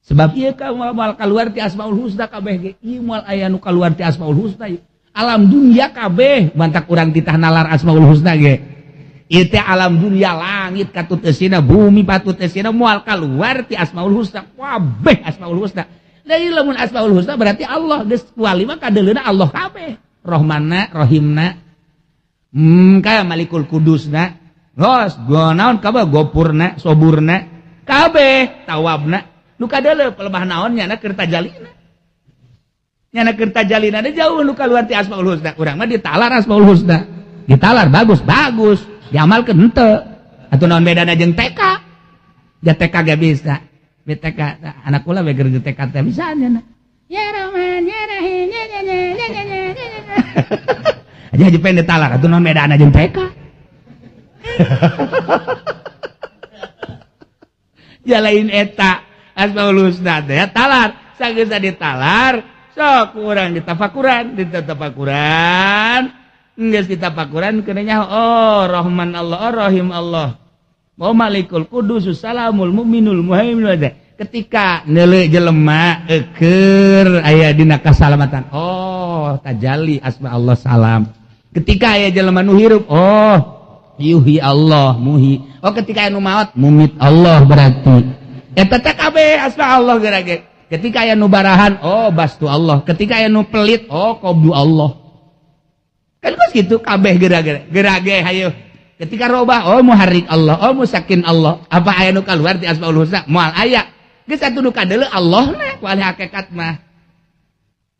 sebab ieu ka moal kaluar ti Asmaul Husna kabeh ge ieu moal aya nu kaluar ti Asmaul Husna alam dunia kabeh bantak urang titah nalar Asmaul Husna ge ieu teh alam dunia langit katut eusina bumi patut eusina moal kaluar ti Asmaul Husna kabeh Asmaul Husna dari lamun Asmaul Husna berarti Allah geus wali mah kadeleuna Allah kabeh Rahmanna Rahimna kaya Malikul Kudusna gos naon kabeh Gopurna Soburna kabeh Tawabna nu kadeuleu pelemah naon nyana keur tajalina nyana keur tajalina teh jauh nu kaluar ti Asmaul Husna urang mah ditalar Asmaul Husna ditalar bagus diamalkeun henteu atuh naon bedana jeung TK ja TK ge bisa BTK anak kula we keur TK teh bisa nyana ya Rahman ya Rahim aja haji pengen ditalar atuh naon bedana jeung TK ya lain eta Asmaul Husna teh talar sageus ditalar sok urang ditafakuran geus ditafakuran keun nya oh Rahman Allah Rahim Allah wa Malikul Qudus Salamul Mukminul Muhaiminul ketika neuleu jelema keur aya dina kasalamatan oh Allah tajalli asma Allah salam. Ketika aya jelema nu hirup, oh yuhi Allah muhi. Oh ketika aya nu maot mumit Allah berarti. Eta teh kabeh asma Allah gerage. Ketika aya nu barahan, oh bastu Allah. Ketika aya nu pelit, oh qabdu Allah. Kan geus kitu kabeh gerage. Gerage hayu. Ketika robah, oh muharrik Allah, oh musakin Allah. Apa aya nu kaluar ti asmaul husna? Moal aya. Geus atuh nu kadeuleu Allah na ku hakikat mah.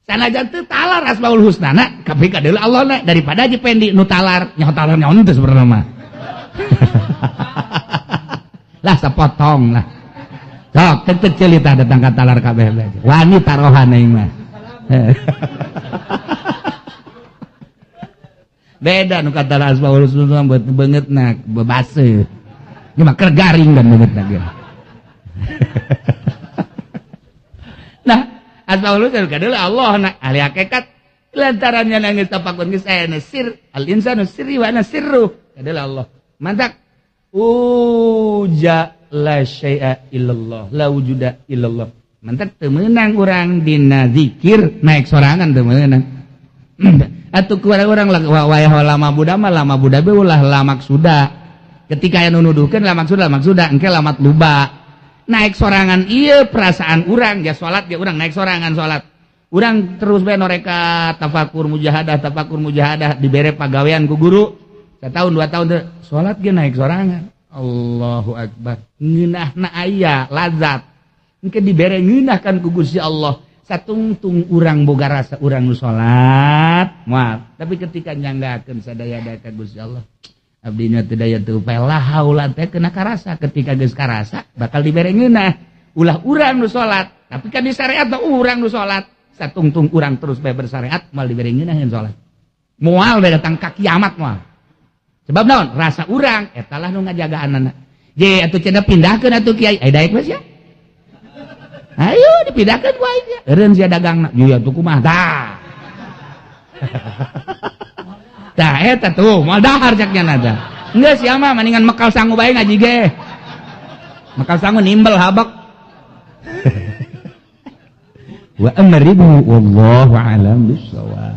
Sanajan teu talar asmaul husnana, tapi kadeuleu Allah na daripada aja pendi nu talar, nyaho talar nyaho teh sebenarnya mah. Lah sapotong lah. Sok teu cerita datang ka talar kabeh bae. Wani tarohan aing mah. Beda nu kata asmaul husna beungeutna bebaseuh. Ieu mah keur garing dan beungeutna ge. Nah, asmaul husna kadeuleu Allah na ahli hakikat lantarannya nangis tapakun geus aya sir al insanu sirri wa ana sirru kadeuleu Allah. Mantak uja la syai'a illallah la wujuda illallah. Mantak teu meunang urang dina zikir naik sorangan teu meunang. Atuh ku urang wayah lama budak mah lama budak be ulah lamak suda. Ketika aya nu nuduhkeun lamak suda engke lamat luba. Naik sorangan iya perasaan urang ya salat ya urang naik sorangan salat. Urang terus bae noreka tafakur mujahadah dibere pagawean ku guru. Satahun 2 tahun teh salat ge naik sorangan. Allahu akbar. Ngeunahna aya lazat. Engke dibere ngeunahkan ku Gusti Allah. Satungtung urang boga rasa urang nu salat moal. Tapi ketika nyanggakeun sadaya-daya ka Gusti Allah. Abdi nya teu daya teu pela haula teh kena karasa ketika geus karasa bakal dibere ngeunah ulah urang nu salat tapi kan di syariat teh urang nu salat satungtung urang terus bae bersyariat moal dibere ngeunah ngan salat moal bae datang ka kiamat moal sebab naon rasa urang eta lah nu ngajagaanna je atuh cenah pindahkeun atuh kiai ai daek we sia ayo dipindahkeun ku aing eureun sia dagangna ieu atuh kumaha tah tah eta tuh moal dahar caknya nada. Enggak sia mah mendingan mekal sangu bae ngaji ge. Mekal sangu nimbel habak. Wa amribu wallahu alam bisawab.